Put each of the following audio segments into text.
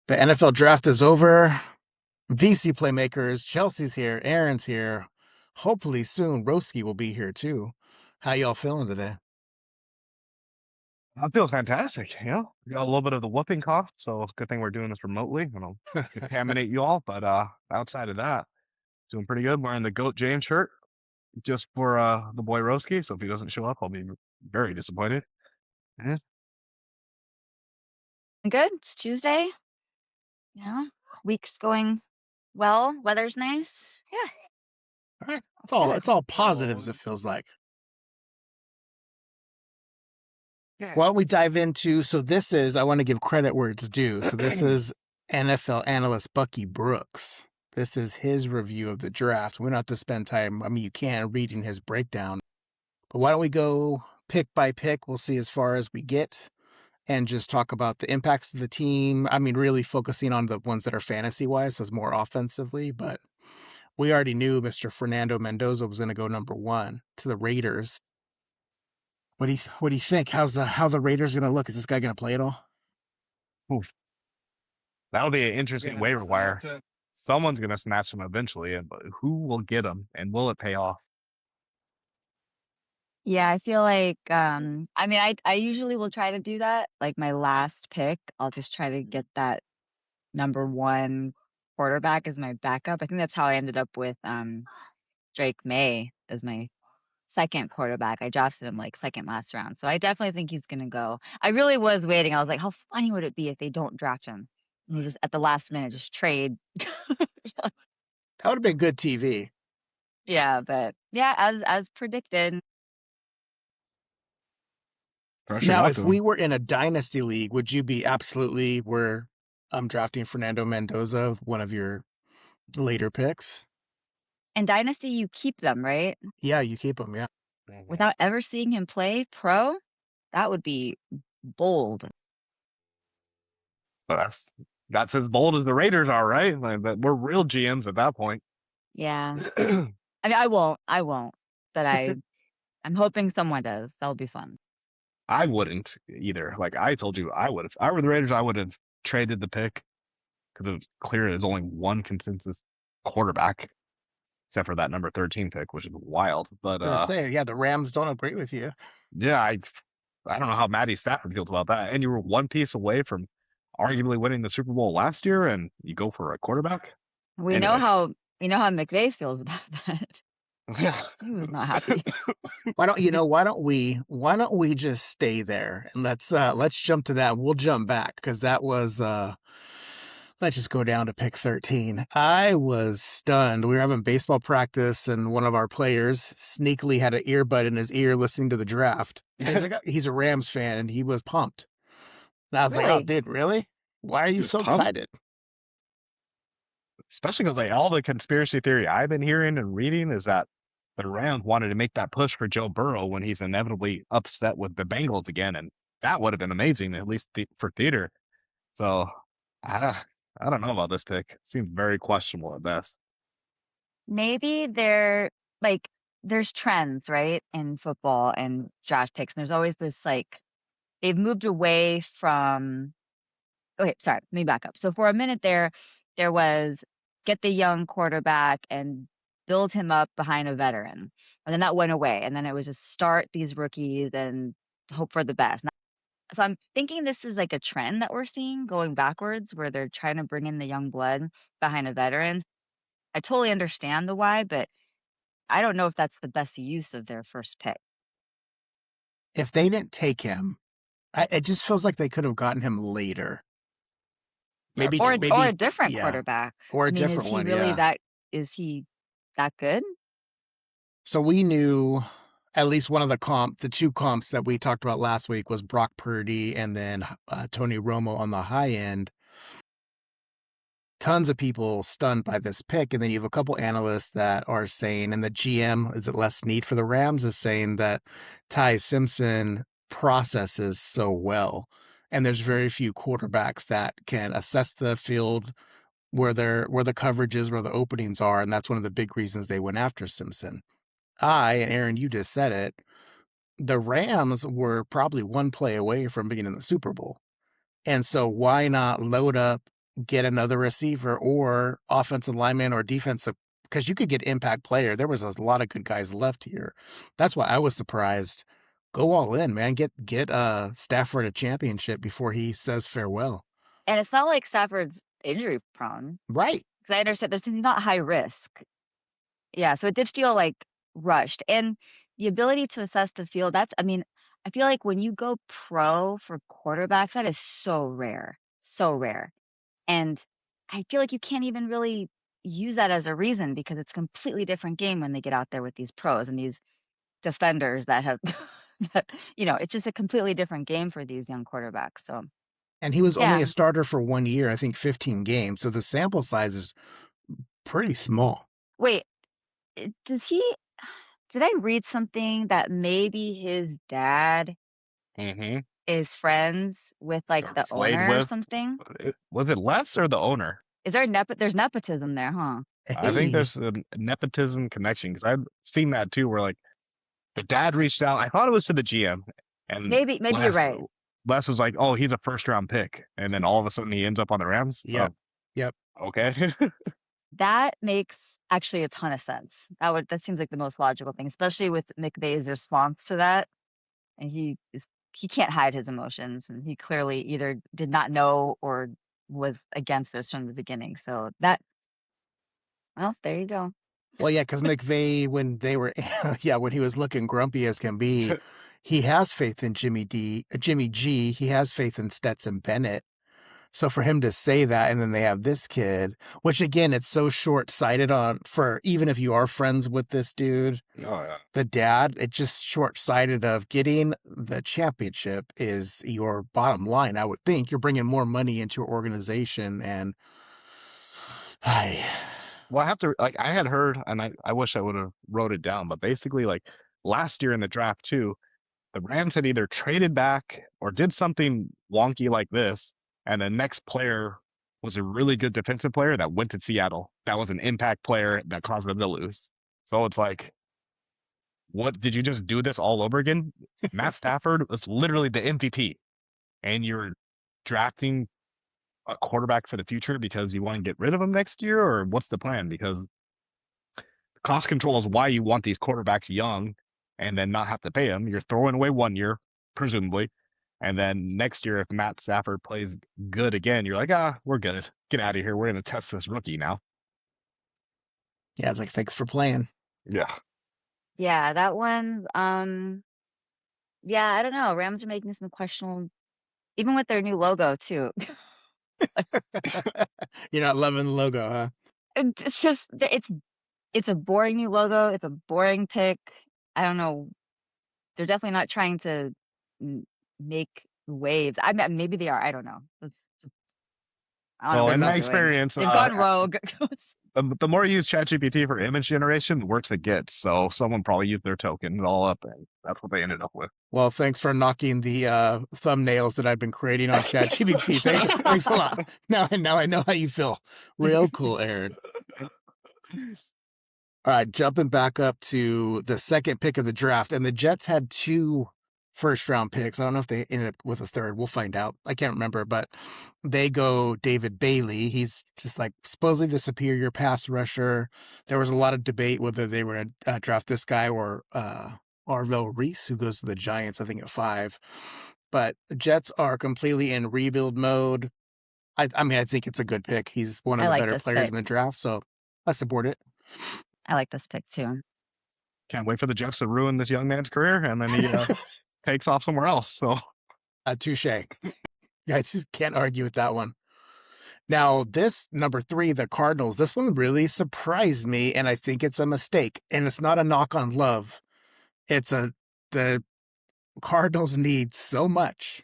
The NFL draft is over. VC Playmakers, Chelsea's here, Aaron's here. Hopefully soon, Roski will be here too. How y'all feeling today? I feel fantastic. Got a little bit of the whooping cough, so good thing we're doing this remotely. I don't contaminate you all, but outside of that, doing pretty good. Wearing the Goat James shirt just for the boy Roski. So if he doesn't show up, I'll be very disappointed. Yeah. Good. It's Tuesday. Week's going well. Weather's nice. Yeah, All right, good. it's all positives. It feels like. Yeah. Why don't we dive into? So this is. I want to give credit where it's due. So this is NFL analyst Bucky Brooks. This is his review of the draft. We don't have to spend time. I mean, you can reading his breakdown, but why don't we go pick by pick? We'll see as far as we get, and just talk about the impacts of the team. I mean, really focusing on the ones that are fantasy wise, so it's more offensively. But we already knew Mr. Fernando Mendoza was going to go number one to the Raiders. What do you think? How the Raiders going to look? Is this guy going to play at all? Oof. That'll be an interesting waiver wire. Someone's gonna snatch him eventually, but who will get him, and will it pay off? Yeah, I feel like I mean I usually will try to do that. Like my last pick, I'll just try to get that number one quarterback as my backup. I think that's how I ended up with Drake May as my second quarterback. I drafted him like second last round. So I definitely think he's gonna go. I really was waiting. I was like, how funny would it be if they don't draft him? And he just at the last minute just trade. That would have been good TV. Yeah, but yeah, as predicted. Pressure Now, not if to. we were in a dynasty league, would you be absolutely where I'm drafting Fernando Mendoza, one of your later picks? In Dynasty, you keep them, right? Yeah, you keep him. Yeah. Without ever seeing him play pro, that would be bold. But that's as bold as the Raiders are, right? Like, we're real GMs at that point. Yeah. I mean, I won't, but I'm hoping someone does. That'll be fun. I wouldn't either. Like I told you, I would. If I were the Raiders, I would have traded the pick because it was clear there's only one consensus quarterback, except for that number 13 pick, which is wild. But Gonna say, yeah, the Rams don't agree with you. yeah, I don't know how Matty Stafford feels about that. And you were one piece away from arguably winning the Super Bowl last year, and you go for a quarterback. We know Anyways, how we know how McVay feels about that. yeah, He was not happy. Why don't we just stay there and let's jump to that. We'll jump back because that was let's just go down to pick 13. I was stunned. We were having baseball practice and one of our players sneakily had an earbud in his ear listening to the draft. And he's like, he's a Rams fan and he was pumped. And I was like, oh, Really? dude, really? Why are he you was so pumped, excited? especially because like all the conspiracy theory I've been hearing and reading is that the Rams wanted to make that push for Joe Burrow when he's inevitably upset with the Bengals again, and that would have been amazing, at least for theater. So I, I don't know about this pick. Seems very questionable at best. Maybe they're like there's trends, right, in football and draft picks. And there's always this like they've moved away from okay, sorry, let me back up. So for a minute there was get the young quarterback and build him up behind a veteran. And then that went away. And then it was just start these rookies and hope for the best. So I'm thinking this is like a trend that we're seeing going backwards where they're trying to bring in the young blood behind a veteran. I totally understand the why, but I don't know if that's the best use of their first pick. If they didn't take him, it just feels like they could have gotten him later. Or a different Yeah, quarterback. or I a mean, is different he one. really Yeah. that is he that good? So we knew at least one of the two comps that we talked about last week was Brock Purdy and then Tony Romo on the high end. Tons of people stunned by this pick. And then you have a couple analysts that are saying, and the GM, is it Les Snead for the Rams, is saying that Ty Simpson processes so well. And there's very few quarterbacks that can assess the field where the coverage is, where the openings are. And that's one of the big reasons they went after Simpson. And Aaron, you just said it, the Rams were probably one play away from being in the Super Bowl. And so why not load up get another receiver or offensive lineman or defensive, because you could get impact player. There was a lot of good guys left here. That's why I was surprised. Go all in, man. Get Stafford a championship before he says farewell. And it's not like Stafford's injury prone. Right. Because I understand he's not high risk. Yeah, so it did feel like rushed. And the ability to assess the field, I mean, I feel like when you go pro for quarterbacks, that is so rare. So rare. And I feel like you can't even really use that as a reason because it's a completely different game when they get out there with these pros and these defenders that have that, it's just a completely different game for these young quarterbacks. So And he was only yeah. a starter for 1 year, I think 15 games. So the sample size is pretty small. Wait, did I read something that maybe his dad Mm-hmm. is friends with like Or the played owner or with. something? Was it Les or the owner? Is there there's nepotism there, huh? I think Hey. there's a nepotism connection because I've seen that too, where like the dad reached out. I thought it was to the GM, and Maybe you're right. Les was like, "Oh, he's a first round pick," and then all of a sudden he ends up on the Rams. Yep. Yep. Okay. That makes actually a ton of sense. That seems like the most logical thing, especially with McVay's response to that. And he can't hide his emotions, and he clearly either did not know or was against this from the beginning. So well, there you go. Well, yeah, because McVay, when they were, when he was looking grumpy as can be, he has faith in Jimmy G. He has faith in Stetson Bennett. So for him to say that, and then they have this kid, which again, it's so short-sighted for even if you are friends with this dude, Oh yeah. the dad, it's just short-sighted of getting the championship is your bottom line. I would think you're bringing more money into your organization, and Well, I have to like I had heard, and I wish I would have wrote it down, but basically like last year in the draft too, the Rams had either traded back or did something wonky like this, and the next player was a really good defensive player that went to Seattle. That was an impact player that caused them to lose. So it's like, what did you just do this all over again? Matt Stafford was literally the MVP, and you're drafting a quarterback for the future because you want to get rid of him next year, or what's the plan? Because cost control is why you want these quarterbacks young and then not have to pay them. You're throwing away 1 year, presumably. And then next year, if Matt Stafford plays good again, you're like, we're good. Get out of here. We're going to test this rookie now. yeah, it's like, thanks for playing. Yeah. Yeah, that one. Yeah, I don't know. Rams are making some questionable, even with their new logo too. You're not loving the logo, huh? It's just it's a boring new logo. It's a boring pick. I don't know. They're definitely not trying to make waves. I mean, maybe they are. I don't know. I don't know Well, what They're in they're my not. doing. experience, They've gone rogue. the more you use ChatGPT for image generation, the worse it gets. So someone probably used their tokens all up, and that's what they ended up with. Well, thanks for knocking the thumbnails that I've been creating on ChatGPT. Thanks a lot. Now I know how you feel. Real cool, Aaron. All right, jumping back up to the second pick of the draft, and the Jets had 2 first-round picks. I don't know if they ended up with a third. We'll find out. I can't remember, but they go David Bailey. He's just like supposedly the superior pass rusher. There was a lot of debate whether they were going to draft this guy or Arvell Reese, who goes to the Giants, I think, at 5. But the Jets are completely in rebuild mode. I mean, I think it's a good pick. He's one of I the like better this players pick. in the draft, so I support it. I like this pick too. Can't wait for the Jets to ruin this young man's career, and then he takes off somewhere else. So Touche. Guys can't argue with that one. Now, this number 3, the Cardinals, this one really surprised me, and I think it's a mistake. And it's not a knock on Love. The Cardinals need so much.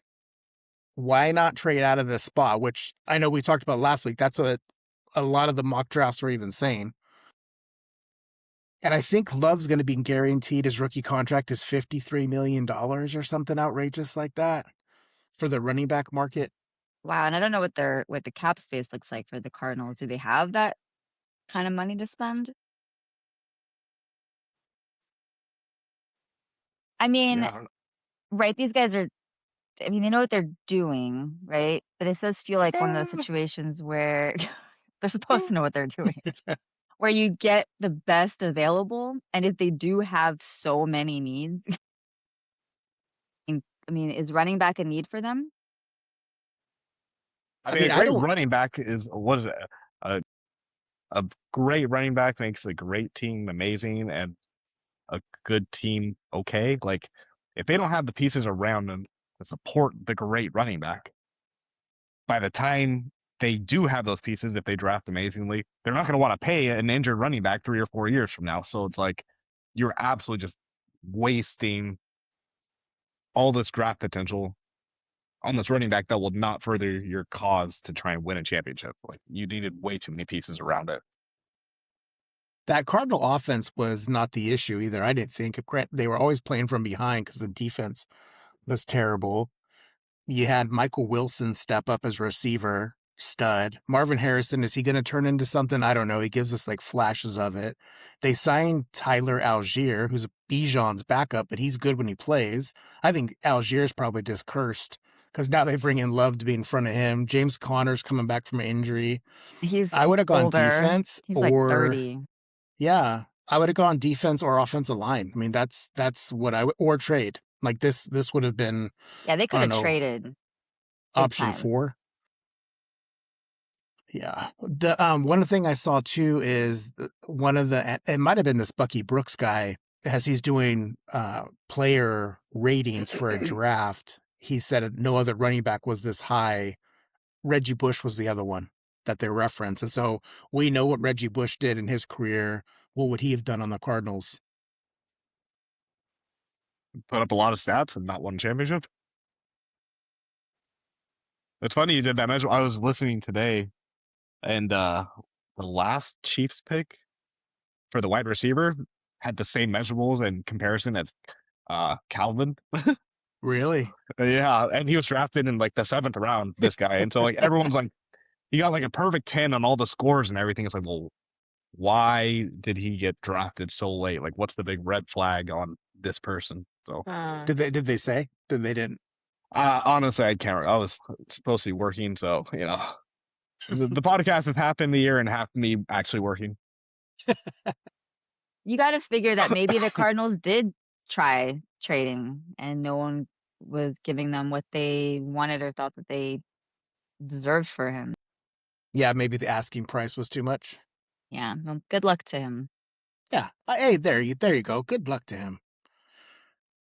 Why not trade out of this spot? Which I know we talked about last week. That's what a lot of the mock drafts were even saying. And I think Love's going to be guaranteed his rookie contract is $53 million or something outrageous like that for the running back market. Wow, and I don't know what the cap space looks like for the Cardinals. Do they have that kind of money to spend? I mean, yeah, right, these guys are I mean, they know what they're doing, right? But it does feel like one of those Eh, situations where they're supposed eh. to know what they're doing, where you get the best available, and if they do have so many needs, I mean, is running back a need for them? I I mean, a mean, I great don't. running back is what is it? A a great running back makes a great team amazing and a good team okay. Like if they don't have the pieces around them to support the great running back, by the time they do have those pieces, if they draft amazingly, they're not going to want to pay an injured running back 3 or 4 years from now. So it's like you're absolutely just wasting all this draft potential on this running back that will not further your cause to try and win a championship. Like you needed way too many pieces around it. That Cardinal offense was not the issue either. I didn't think. They were always playing from behind because the defense was terrible. You had Michael Wilson step up as receiver, stud. Marvin Harrison, is he going to turn into something? I don't know. He gives us like flashes of it. They signed Tyler Algier, who's Bijan's backup, but he's good when he plays. I think Algier's probably just cursed because now they bring in Love to be in front of him. James Conner's coming back from an injury. He's I would have gone older. defense He's like or 30. yeah, I would have gone defense or offensive line. I mean, that's what I would, or trade. Like this would have been, Yeah, they I could don't have know, traded big option time. 4. Yeah. The one thing I saw too is one of the it might have been this Bucky Brooks guy as he's doing player ratings for a draft. He said no other running back was this high. Reggie Bush was the other one that they reference. And so we know what Reggie Bush did in his career. What would he have done on the Cardinals? Put up a lot of stats and not won a championship. It's funny you did that measure. I was listening today, and the last Chiefs pick for the wide receiver had the same measurables and comparison as Calvin. Really? Yeah, and he was drafted in like the 7th round, this guy. And so like everyone's like he got like a perfect 10 on all the scores and everything. It's like, well, why did he get drafted so late? Like what's the big red flag on this person? So Did they say? Did they didn't? honestly, I can't. I was supposed to be working, so the podcast is half in the year and half me actually working. You got to figure that maybe the Cardinals did try trading and no one was giving them what they wanted or thought that they deserved for him. Yeah, maybe the asking price was too much. Yeah, well, good luck to him. Yeah. Hey, there you go. Good luck to him.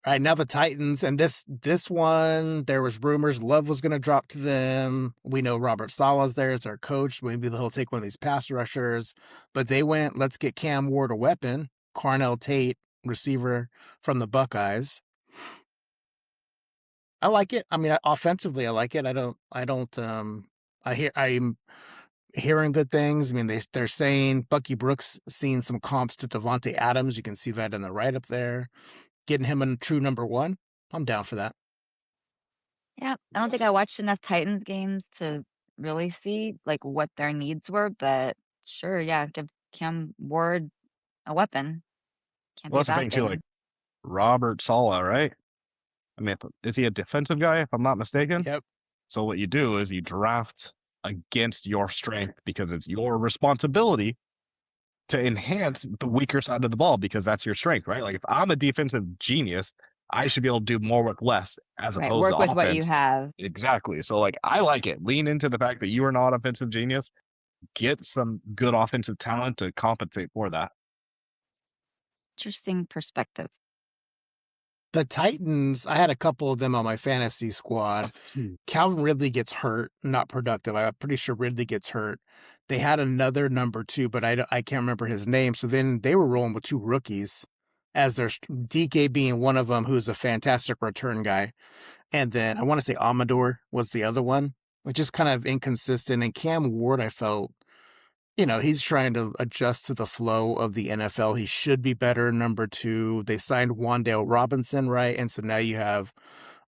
All right, now the Titans, and this one, there was rumors Love was going to drop to them. We know Robert Sala's there as their coach. Maybe he'll take one of these pass rushers, but they went, let's get Cam Ward a weapon. Carnell Tate, receiver from the Buckeyes. I like it. I mean, offensively, I like it. I'm hearing good things. I mean, they're saying Bucky Brooks seeing some comps to Devontae Adams. You can see that in the write up there. Getting him a true number 1. I'm down for that. Yeah, I don't think I watched enough Titans games to really see like what their needs were, but sure, yeah, give Cam Ward a weapon. Can't Well, be a that's the bad thing too. Like thing. Robert Sala, right? I mean, is he a defensive guy, if I'm not mistaken? Yep. So what you do is you draft against your strength because it's your responsibility to enhance the weaker side of the ball because that's your strength, right? Like if I'm a defensive genius, I should be able to do more with less as Right, opposed to work with what you offense. have. Exactly. So like I like it. Lean into the fact that you are not offensive genius. Get some good offensive talent to compensate for that. Interesting perspective. The Titans, I had a couple of them on my fantasy squad. Calvin Ridley gets hurt, not productive. I'm pretty sure Ridley gets hurt. They had another number 2, but I can't remember his name. So then they were rolling with 2 rookies as their DK being one of them, who's a fantastic return guy. And then I want to say Amador was the other one, which is kind of inconsistent. And Cam Ward, I felt, he's trying to adjust to the flow of the NFL. He should be better. Number 2, they signed Wandale Robinson, right? And so now you have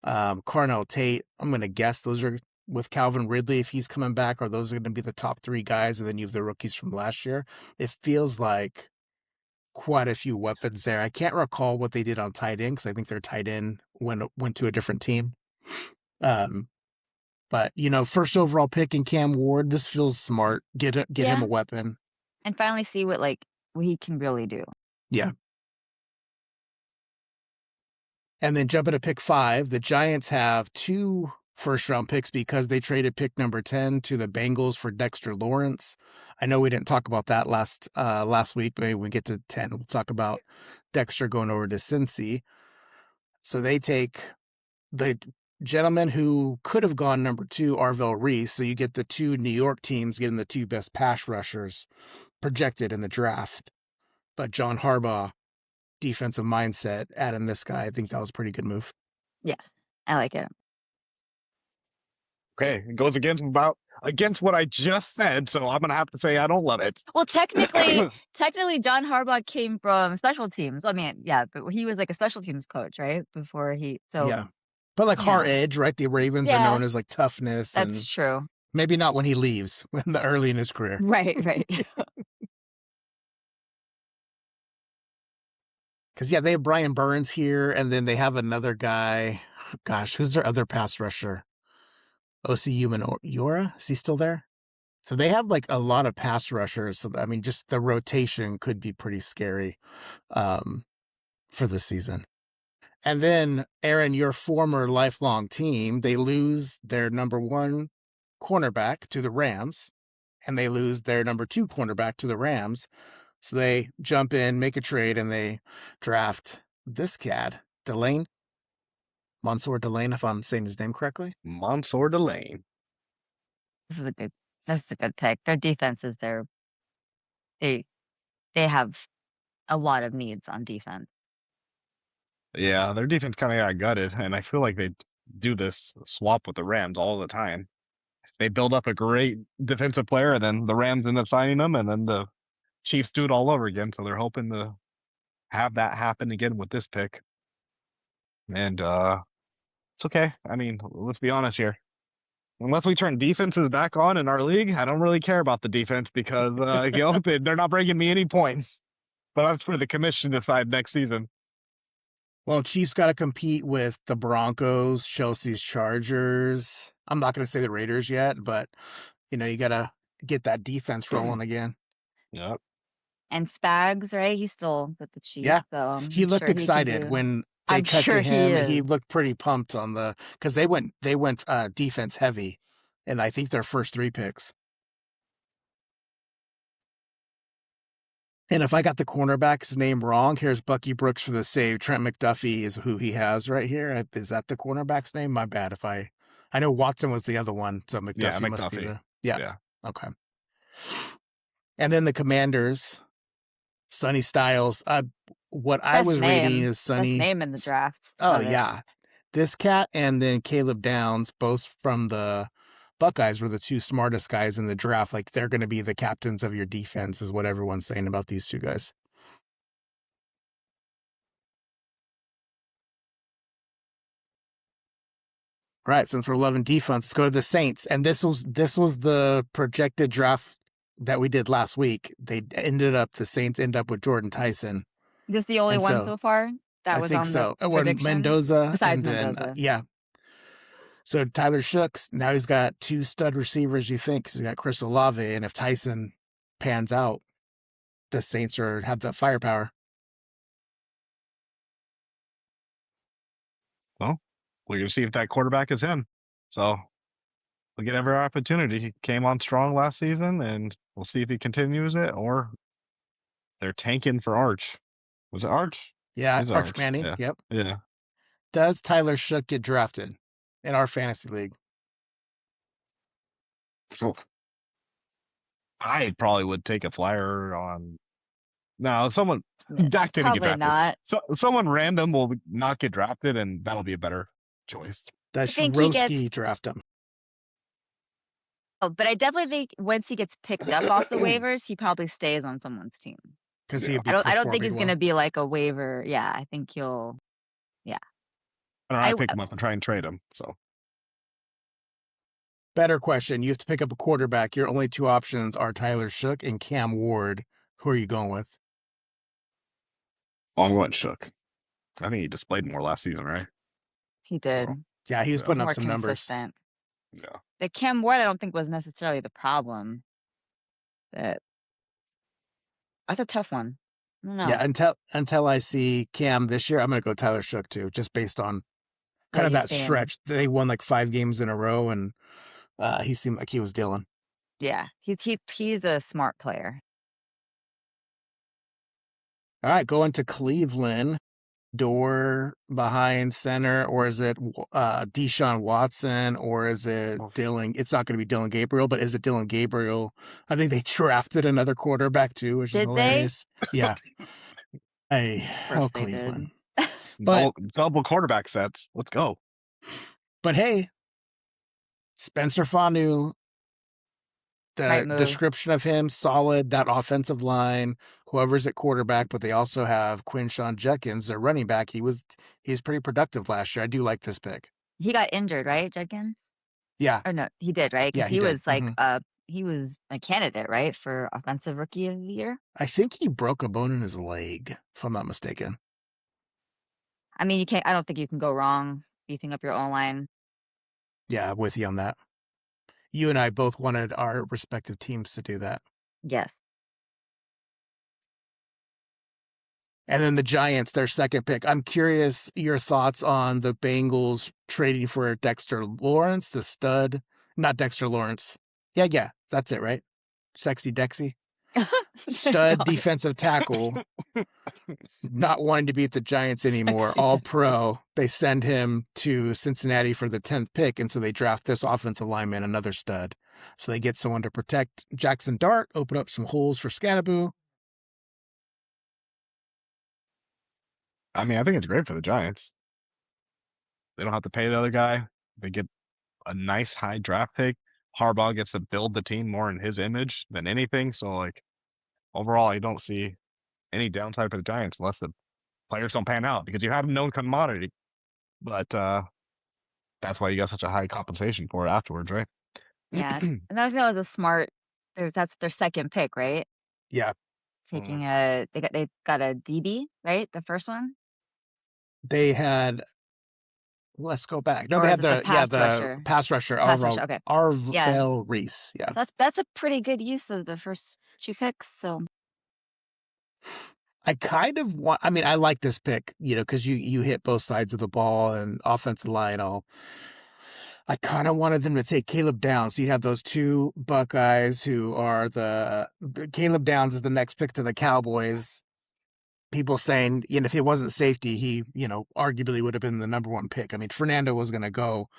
Carnell Tate. I'm going to guess those are with Calvin Ridley. If he's coming back, are those going to be the top 3 guys? And then you have the rookies from last year. It feels like quite a few weapons there. I can't recall what they did on tight end because I think their tight end went to a different team. But first overall pick in Cam Ward, this feels smart. Get him a weapon. And finally see what he can really do. Yeah. And then jumping to pick 5, the Giants have 2 first-round picks because they traded pick number 10 to the Bengals for Dexter Lawrence. I know we didn't talk about that last week. Maybe when we get to 10, we'll talk about Dexter going over to Cincy. So they take the gentleman who could have gone number 2, Arvell Reese. So you get the 2 New York teams getting the 2 best pass rushers projected in the draft. But John Harbaugh, defensive mindset, adding this guy, I think that was a pretty good move. Yeah, I like it. Okay, it goes against what I just said, so I'm gonna have to say I don't love it. Well, technically, John Harbaugh came from special teams. I mean, yeah, but he was like a special teams coach, right? Before he, so yeah, but like hard edge, right? The Ravens are known as like toughness. That's true. Maybe not when he leaves, when early in his career. Right. Because they have Brian Burns here, and then they have another guy. Gosh, who's their other pass rusher? OCU Minora? Is he still there? So they have like a lot of pass rushers. So I mean, just the rotation could be pretty scary for the season. And then, Aaron, your former lifelong team, they lose their number 1 cornerback to the Rams, and they lose their number 2 cornerback to the Rams. So they jump in, make a trade, and they draft this cat, Mansour Delane, if I'm saying his name correctly. Mansour Delane. That's a good pick. Their defense is they have a lot of needs on defense. Yeah, their defense kind of got gutted, and I feel like they do this swap with the Rams all the time. They build up a great defensive player, and then the Rams end up signing them, and then the Chiefs do it all over again. So they're hoping to have that happen again with this pick. And it's okay. I mean, let's be honest here. Unless we turn defenses back on in our league, I don't really care about the defense because they're not bringing me any points. But that's for the commission to decide next season. Well, Chiefs got to compete with the Broncos, Chelsea's Chargers. I'm not going to say the Raiders yet, but you got to get that defense rolling again. Yep. And Spags, right? He's still with the Chiefs. Yeah. So he looked excited when they cut to him. He looked pretty pumped because they went defense heavy, and I think their first 3 picks. And if I got the cornerback's name wrong, here's Bucky Brooks for the save. Trent McDuffie is who he has right here. Is that the cornerback's name? My bad. I know Watson was the other one, so McDuffie must be the yeah. Okay. And then the Commanders, Sonny Styles. What I was reading is Sonny. Best name in the draft. Oh yeah, this cat and then Caleb Downs, both from the Buckeyes, were the 2 smartest guys in the draft. Like they're going to be the captains of your defense, is what everyone's saying about these 2 guys. All right, since we're loving defense, let's go to the Saints. And this was the projected draft that we did last week. The Saints end up with Jordan Tyson. Just the only one so far that was on the prediction? Mendoza. Besides Mendoza. Yeah. So Tyler Shooks, now he's got 2 stud receivers, you think, because he's got Chris Olave. And if Tyson pans out, the Saints have the firepower. Well, we're going to see if that quarterback is him. So we'll get every opportunity. He came on strong last season, and we'll see if he continues it, or they're tanking for Arch. Was it Arch? Yeah, Arch Manning. Yeah. Yep. Yeah. Does Tyler Shook get drafted in our fantasy league? I probably would take a flyer on. No, Dak didn't get drafted. Probably not. So someone random will not get drafted, and that'll be a better choice. Does Shirosky draft him? Oh, but I definitely think once he gets picked up off the waivers, he probably stays on someone's team. Because I don't think he's going to be like a waiver. Yeah, I think he'll. Yeah. I pick him up and try and trade him. So. Better question. You have to pick up a quarterback. Your only 2 options are Tyler Shook and Cam Ward. Who are you going with? Oh, I'm going Shook. I think he displayed more last season, right? He did. Yeah, he was Yeah. He's putting up more some numbers. consistent. Yeah. The Cam Ward, I don't think was necessarily the problem. That That's a tough one. I don't know Yeah, until I see Cam this year, I'm gonna go Tyler Shook too, just based on kind what of you've that seen. stretch. They won like 5 games in a row, and he seemed like he was dealing. Yeah, he's a smart player. All right, going to Cleveland. Door behind center, or is it Deshaun Watson, or is it Oh, Dylan? It's not going to be Dylan Gabriel, but is it Dylan Gabriel? I think they drafted another quarterback too, which is Did they? hilarious. Yeah. Hey, Of oh course they did. Cleveland. But double quarterback sets. Let's go. hey, Spencer Fanu, Right the move. description of him, solid, that offensive line, whoever's at quarterback, but they also have Quinshawn Judkins, their running back. He's pretty productive last year. I do like this pick. He got injured, right, Judkins? Yeah, Or no, he did, right? yeah, Because he he did. was like he was a candidate, right, for offensive rookie of the year. I think he broke a bone in his leg, if I'm not mistaken. I mean, you can't. I don't think you can go wrong beefing up your own line. Yeah, with you on that. You and I both wanted our respective teams to do that. Yes. And then the Giants, their second pick. I'm curious your thoughts on the Bengals trading for Dexter Lawrence, the stud. Not Dexter Lawrence. Yeah, that's it, right? Sexy Dexy. Stud God. defensive tackle, not wanting to beat the Giants anymore, all pro. They send him to Cincinnati for the 10th pick, and so they draft this offensive lineman, another stud. So they get someone to protect Jackson Dart, open up some holes for Scannaboo. I mean, I think it's great for the Giants. They don't have to pay the other guy. They get a nice high draft pick. Harbaugh gets to build the team more in his image than anything. So, like, overall, I don't see any downside for the Giants unless the players don't pan out because you have a known commodity. But that's why you got such a high compensation for it afterwards, right? Yeah, and that was a smart. That's their second pick, right? Yeah, Taking they got a DB, right? The first one, they had. Let's go back. No, they or is had it the the pass rusher? pass rusher, Pass rusher. Okay. Yeah. Arvell Reese. Yeah, So that's a pretty good use of the first two picks. So I kind of want. I mean, I like this pick, because you hit both sides of the ball and offensive line. I kind of wanted them to take Caleb Downs. So you have those two Buckeyes who are Caleb Downs is the next pick to the Cowboys. People saying, if it wasn't safety, he, arguably would have been the number one pick. I mean, Fernando was going to go,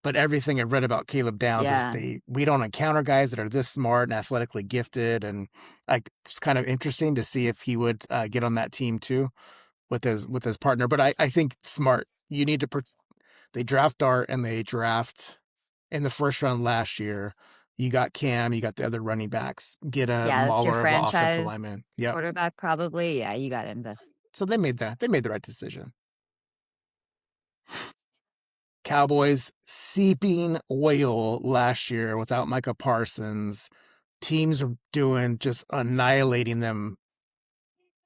but everything I've read about Caleb Downs yeah, is we don't encounter guys that are this smart and athletically gifted. And it's kind of interesting to see if he would get on that team too with his partner. But I think smart. You need to, they draft Dart and they draft in the first round last year. You got Cam, you got the other running backs. Get a that's your mauler of offensive franchise lineman. Yep. quarterback, probably. Yeah, you got to invest. So they made the right decision. Cowboys seeping oil last year without Micah Parsons. Teams are just annihilating them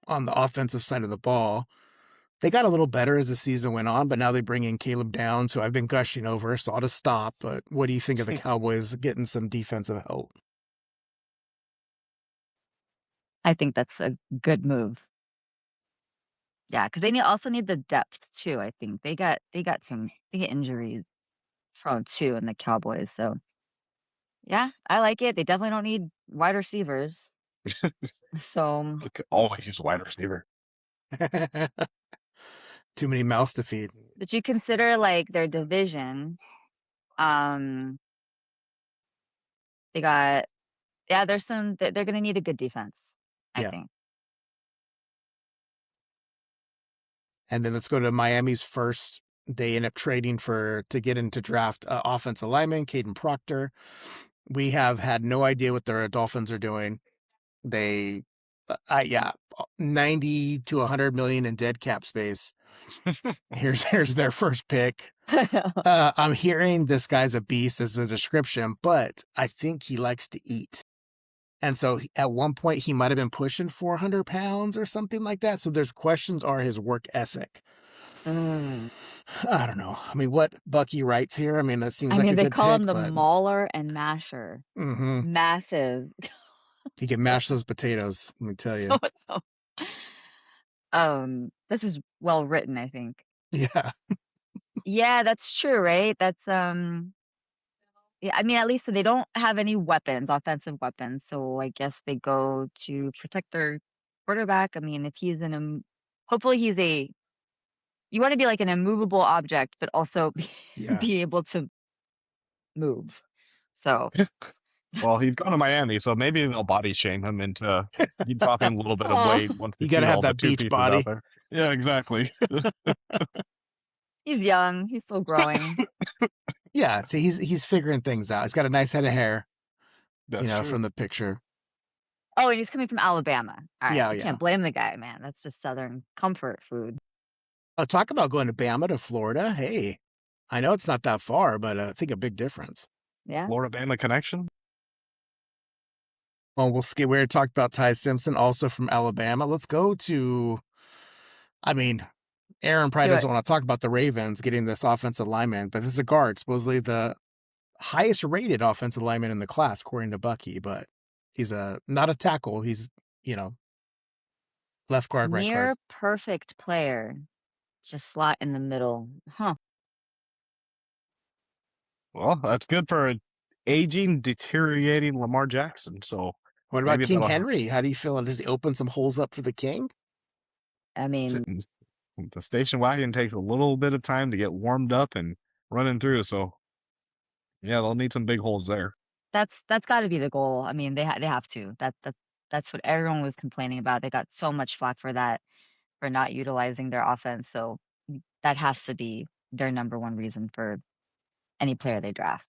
on the offensive side of the ball. They got a little better as the season went on, but now they bring in Caleb Downs, who I've been gushing over, so I'll just stop. But what do you think of the Cowboys getting some defensive help? I think that's a good move. Yeah, because they also need the depth too. I think they get injuries prone too in the Cowboys. So yeah, I like it. They definitely don't need wide receivers. So Always use wide receiver. Too many mouths to feed. but you consider like their division. They got there's they're gonna need a good defense, I Yeah. think. And then let's go to Miami's first. They end up trading to get into draft offensive lineman, Caden Proctor. We have had no idea what their Dolphins are doing. They, 90 to 100 million in dead cap space. Here's their first pick. I'm hearing this guy's a beast as a description, but I think he likes to eat. And so at one point he might have been pushing 400 pounds or something like that. So there's questions are his work ethic. I don't know. I mean, what Bucky writes here, I mean, that seems I like mean, a they good call him pick, the but mauler and masher. mm-hmm. Massive. He can mash those potatoes, let me tell you. So, this is well written, I think. Yeah. Yeah, that's true, right? That's yeah, I mean, at least they don't have any weapons, offensive weapons. So I guess they go to protect their quarterback. I mean, if he's hopefully he's you want to be like an immovable object, but also Yeah. be able to move. So, Well, he's gone to Miami, so maybe they'll body shame him into dropping a little bit of oh, weight once they You got to see have all the that two beach pieces out body. there. Yeah, exactly. he's young. He's still growing. Yeah. See, he's figuring things out. He's got a nice head of hair, That's from true. the picture. Oh, and he's coming from Alabama. All right, Yeah. you Yeah. can't blame the guy, man. That's just Southern comfort food. Oh, talk about going to Bama to Florida. Hey, I know it's not that far, but I think a big difference. Yeah. Florida Bama connection. Well, we already talked about Ty Simpson, also from Alabama. Let's go to, I mean, Aaron probably Do it. doesn't want to talk about the Ravens getting this offensive lineman, but this is a guard, supposedly the highest rated offensive lineman in the class, according to Bucky, but he's not a tackle. He's, you know, left guard, right guard. Near perfect player. Just slot in the middle. Huh. Well, that's good for an aging, deteriorating Lamar Jackson. So What about maybe King that'll Henry? How do you feel? Does he open some holes up for the King? I mean, the station wagon takes a little bit of time to get warmed up and running through. So yeah, they'll need some big holes there. that's got to be the goal. I mean, they have to. That's what everyone was complaining about. They got so much flack for that, for not utilizing their offense. So that has to be their number one reason for any player they draft.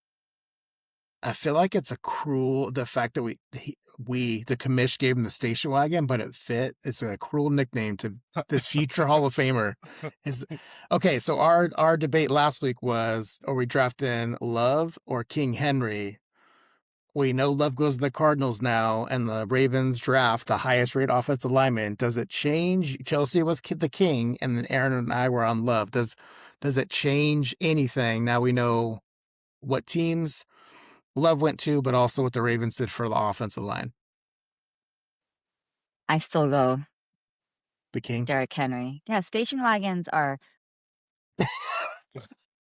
I feel like it's the fact that the commish gave him the station wagon, but it fit. It's a cruel nickname to this future Hall of Famer. Is okay. So our debate last week was: are we drafting Love or King Henry? We know Love goes to the Cardinals now, and the Ravens draft the highest rated offensive lineman. Does it change? Chelsea was the King, and then Aaron and I were on Love. Does it change anything? Now we know what teams Love went to, but also what the Ravens did for the offensive line. I still go The King. Derrick Henry. Yeah, station wagons are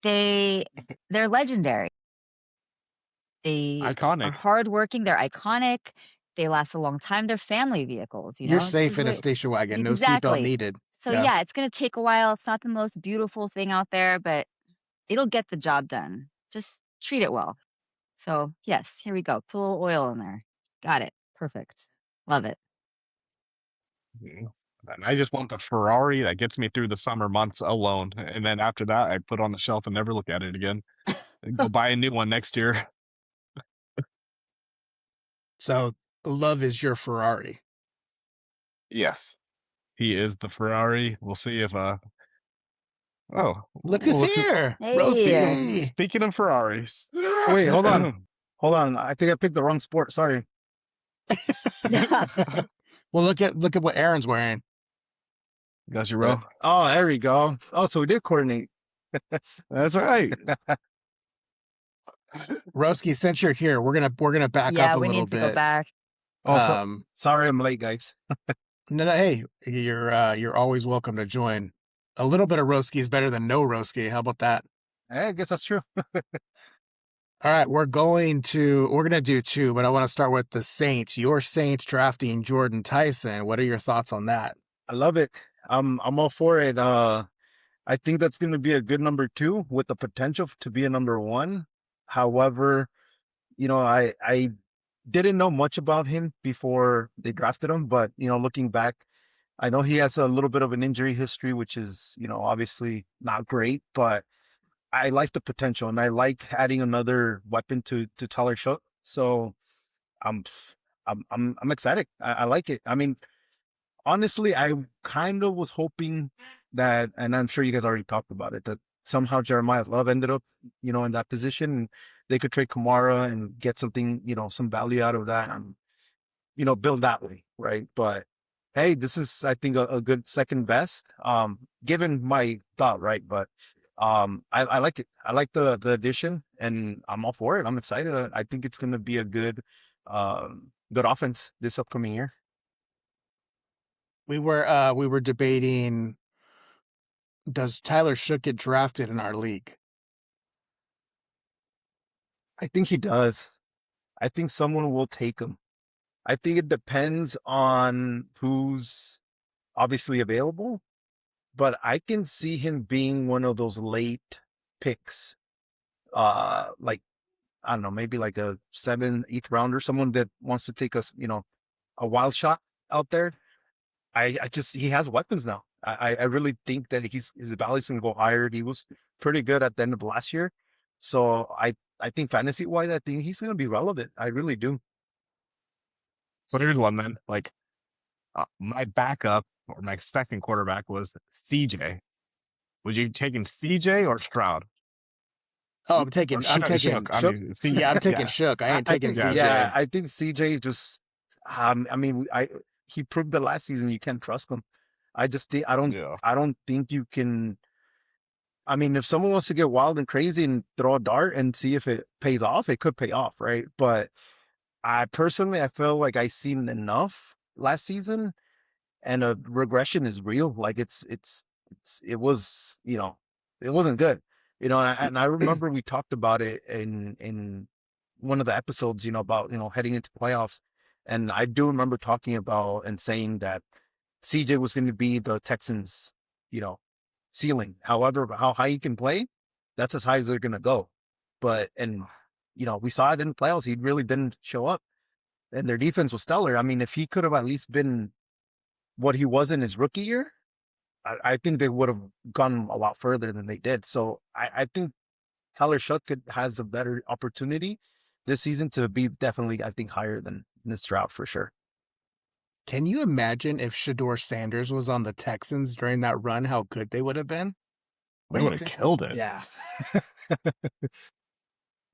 they're legendary. They are Iconic. hardworking. They're iconic. They last a long time. They're family vehicles. You're This safe is in a what station wagon. No seatbelt exactly. needed. So Yeah. yeah, it's gonna take a while. It's not the most beautiful thing out there, but it'll get the job done. Just treat it well. So yes, here we go. Put a little oil in there. Got it. Perfect. Love it. And I just want the Ferrari that gets me through the summer months alone. And then after that, I put on the shelf and never look at it again. And go buy a new one next year. So Love is your Ferrari. Yes. He is the Ferrari. We'll see if oh, Look who's well, here. Hey. Roski. speaking of Ferraris. Wait, hold on. Hold on. I think I picked the wrong sport. Sorry. Well, look at what Aaron's wearing. Got you, bro. Oh, there we go. Oh, so we did coordinate. That's right. Roski, since you're here, we're gonna back Yeah, up a we little need to go bit. back. Oh, sorry I'm late, guys. No, hey, you're always welcome to join. A little bit of Roski is better than no Roski. How about that? I guess that's true. All right, we're gonna do two, but I want to start with the Saints. Your Saints drafting Jordan Tyson. What are your thoughts on that? I love it. I'm all for it. I think that's going to be a good number 2 with the potential to be a number 1. However, I didn't know much about him before they drafted him, but looking back, I know he has a little bit of an injury history, which is obviously not great, but I like the potential and I like adding another weapon to Tyler Shook. So I'm I'm excited. I like it. I mean, honestly, I kind of was hoping that, and I'm sure you guys already talked about it, that somehow Jeremiah Love ended up, in that position, and they could trade Kamara and get something, some value out of that, and build that way, right? But hey, this is I think a good second best. Given my thought, right? But I like it. I like the addition, and I'm all for it. I'm excited. I think it's gonna be a good offense this upcoming year. We were debating, does Tyler Shook get drafted in our league? I think he does. I think someone will take him. I think it depends on who's obviously available, but I can see him being one of those late picks. Like I don't know, maybe like a 7th, 8th rounder, someone that wants to take us, a wild shot out there. I just he has weapons now. I really think that his value's gonna go higher. He was pretty good at the end of last year. So I think fantasy wise, I think he's gonna be relevant. I really do. So here's one then. Like my backup or my second quarterback was CJ. Would you taking CJ or Stroud? Oh, Or I'm taking, Shook. I Shook. mean, C. yeah, I'm taking Yeah, Shook. I ain't I taking think yeah. CJ. I think CJ just I mean I he proved the last season you can't trust him. I just think Yeah. I don't think you can. I mean, if someone wants to get wild and crazy and throw a dart and see if it pays off, it could pay off, right? But I personally, I feel like I seen enough last season, and a regression is real. Like it was, it wasn't good, and I remember we talked about it in one of the episodes, about heading into playoffs, and I do remember talking about and saying that CJ was going to be the Texans, you know, ceiling. However, how high he can play, that's as high as they're going to go. And we saw it in the playoffs. He really didn't show up, and their defense was stellar. I mean, if he could have at least been what he was in his rookie year, I think they would have gone a lot further than they did. So I think Tyler has a better opportunity this season to be definitely, I think, higher than this drought for sure. Can you imagine if Shador Sanders was on the Texans during that run, how good they would have been? What They do you would have think? killed it. Yeah.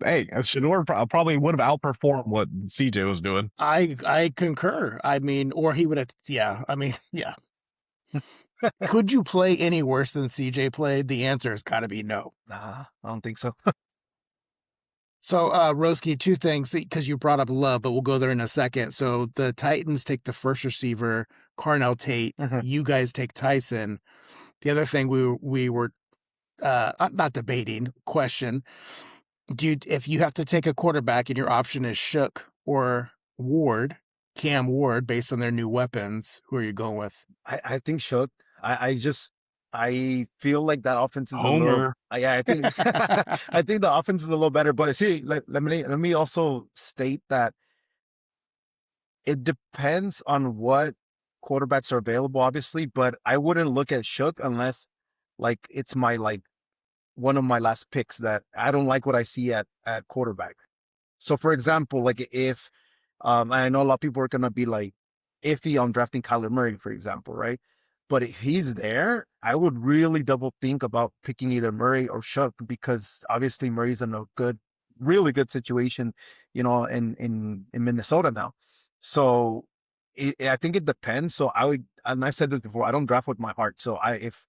Hey, Shador probably would have outperformed what CJ was doing. I concur. I mean, or he would have, yeah. I mean, yeah. Could you play any worse than CJ played? The answer has got to be no. Nah, I don't think so. So, Roski, two things, because you brought up Love, but we'll go there in a second. So the Titans take the first receiver, Carnell Tate. Mhm. You guys take Tyson. The other thing we were not debating, question. If you have to take a quarterback and your option is Shook or Ward, Cam Ward, based on their new weapons, who are you going with? I think Shook. I feel like that offense is a little. Homer. Yeah, I think I think the offense is a little better. But see, let me also state that it depends on what quarterbacks are available, obviously. But I wouldn't look at Shook unless it's my one of my last picks that I don't like what I see at quarterback. So for example, like if I know a lot of people are gonna be like iffy on drafting Kyler Murray, for example, right? But if he's there, I would really double think about picking either Murray or Shook because obviously Murray's in a really good situation, in Minnesota now. So I think it depends. So and I said this before, I don't draft with my heart. So if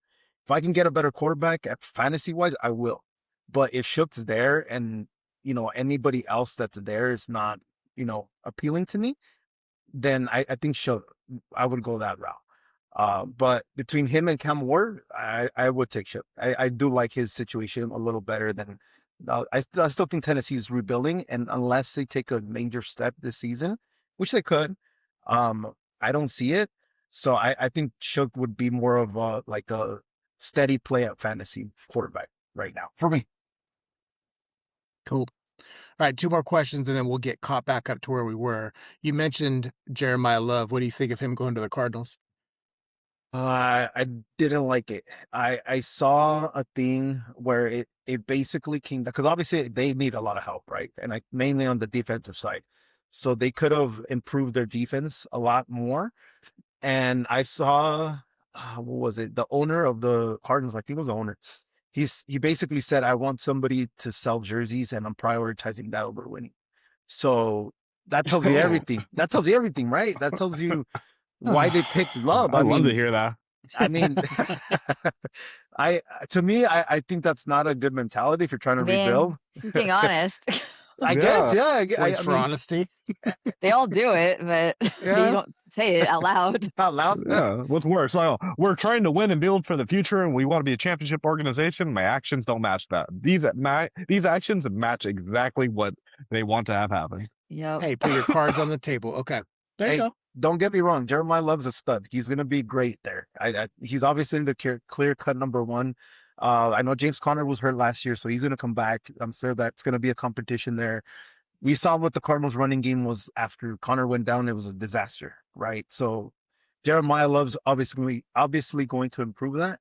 I can get a better quarterback at fantasy wise, I will. But if Shook's there and anybody else that's there is not appealing to me, then I think I would go that route. But between him and Cam Ward, I would take Shook. I do like his situation a little better than. I still think Tennessee is rebuilding, and unless they take a major step this season, which they could, I don't see it. So I think Shook would be more of a steady play at fantasy quarterback right now for me. Cool. All right, two more questions, and then we'll get caught back up to where we were. You mentioned Jeremiah Love. What do you think of him going to the Cardinals? I didn't like it. I saw a thing where it basically came down because obviously they need a lot of help, right? And mainly on the defensive side. So they could have improved their defense a lot more. And I saw, what was it? The owner of the Cardinals, I think it was the owner. He basically said, I want somebody to sell jerseys and I'm prioritizing that over winning. So that tells you everything. That tells you everything, right? That tells you why they picked Love. I I love to mean, hear that. I mean, to me, I think that's not a good mentality if you're trying I to mean, rebuild. he's being honest. I guess, Yeah. yeah. Waits I for mean, honesty. They all do it, but they yeah, don't say it out loud. out loud. Yeah, what's worse? Like, we're trying to win and build for the future, and we want to be a championship organization. My actions don't match that. These actions match exactly what they want to have happen. Yep. Hey, put your cards on the table. Okay. There you Hey, go. don't get me wrong. Jeremiah Love's a stud. He's gonna be great there. He's obviously the clear cut number one. I know James Conner was hurt last year, so he's gonna come back. I'm sure that's gonna be a competition there. We saw what the Cardinals' running game was after Connor went down. It was a disaster, right? So Jeremiah Love's obviously going to improve that.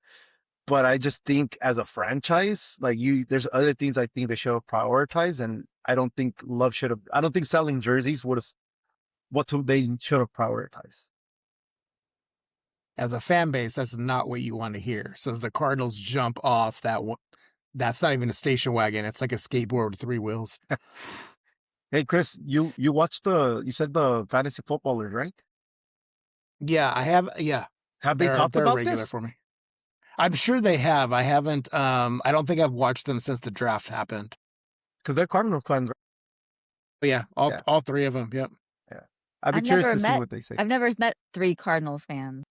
But I just think as a franchise, like there's other things I think they should have prioritized, and I don't think Love should have. I don't think selling jerseys would have they should have prioritized. As a fan base, that's not what you want to hear. So the Cardinals jump off that one. That's not even a station wagon. It's like a skateboard with 3 wheels. Hey Chris, you said the fantasy footballers, right? Yeah, I have. Yeah, Have they talked they're about regular this? for me. I'm sure they have. I haven't. I don't think I've watched them since the draft happened. Because they're Cardinal fans, right? But yeah, all 3 of them. Yep. Yeah. I'd be I've curious never to see met- what they say. I've never met 3 Cardinals fans.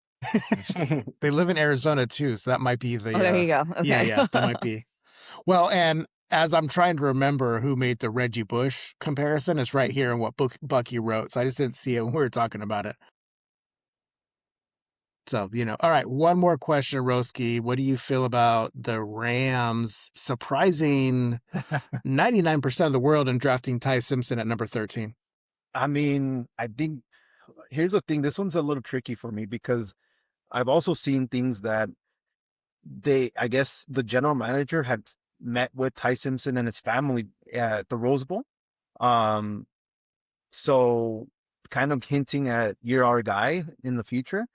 They live in Arizona too, so that might be the. Oh, there you go. Okay. Yeah, that might be. Well, and as I'm trying to remember who made the Reggie Bush comparison, it's right here in what Bucky wrote. So I just didn't see it when we were talking about it. So, all right, one more question, Roski. What do you feel about the Rams surprising 99% of the world in drafting Ty Simpson at number 13? I mean, I think here's the thing. This one's a little tricky for me because I've also seen things that I guess the general manager had met with Ty Simpson and his family at the Rose Bowl. So kind of hinting at you're our guy in the future.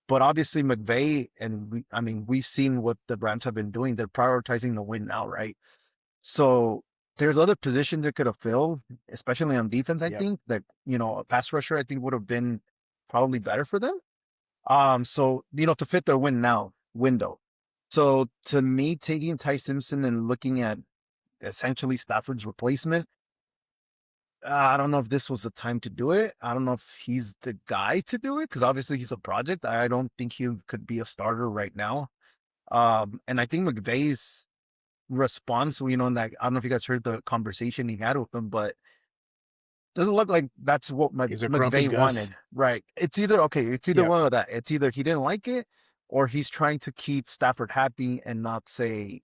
But obviously McVay we've seen what the Rams have been doing. They're prioritizing the win now, right? So there's other positions they could have filled, especially on defense. I think that, a pass rusher, I think would have been probably better for them. So, to fit their win now window. So to me, taking Ty Simpson and looking at essentially Stafford's replacement, I don't know if this was the time to do it. I don't know if he's the guy to do it because obviously he's a project. I don't think he could be a starter right now. And I think McVay's response, in that, I don't know if you guys heard the conversation he had with him, but doesn't look like that's what McVay wanted. Right. It's either one of that. It's either he didn't like it or he's trying to keep Stafford happy and not say,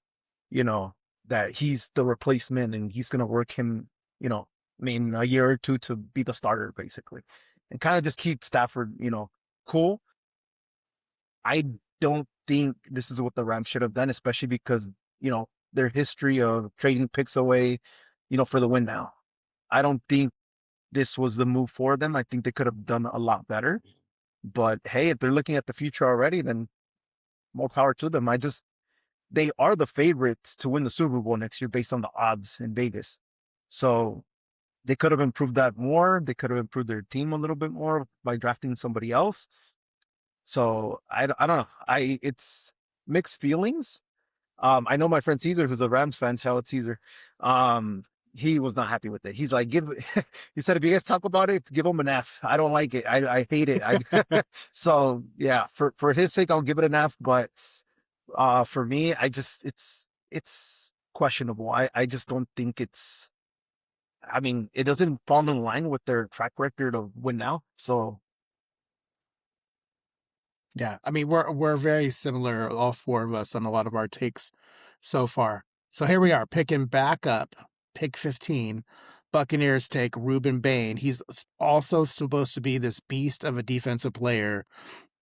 that he's the replacement and he's going to work him, a year or two to be the starter, basically, and kind of just keep Stafford, cool. I don't think this is what the Rams should have done, especially because, their history of trading picks away, for the win now. I don't think this was the move for them. I think they could have done a lot better. But hey, if they're looking at the future already, then more power to them. They are the favorites to win the Super Bowl next year based on the odds in Vegas. So they could have improved that more. They could have improved their team a little bit more by drafting somebody else. So I don't know. It's mixed feelings. I know my friend Caesar, who's a Rams fan, shout out Caesar. He was not happy with it. He's like, he said, if you guys talk about it, give him an F. I don't like it. I hate it. So yeah, for his sake, I'll give it an F. But for me, it's questionable. I just don't think it doesn't fall in line with their track record of win now. So yeah, we're very similar, all 4 of us, on a lot of our takes so far. So here we are, picking back up, pick 15. Buccaneers take Reuben Bain. He's also supposed to be this beast of a defensive player.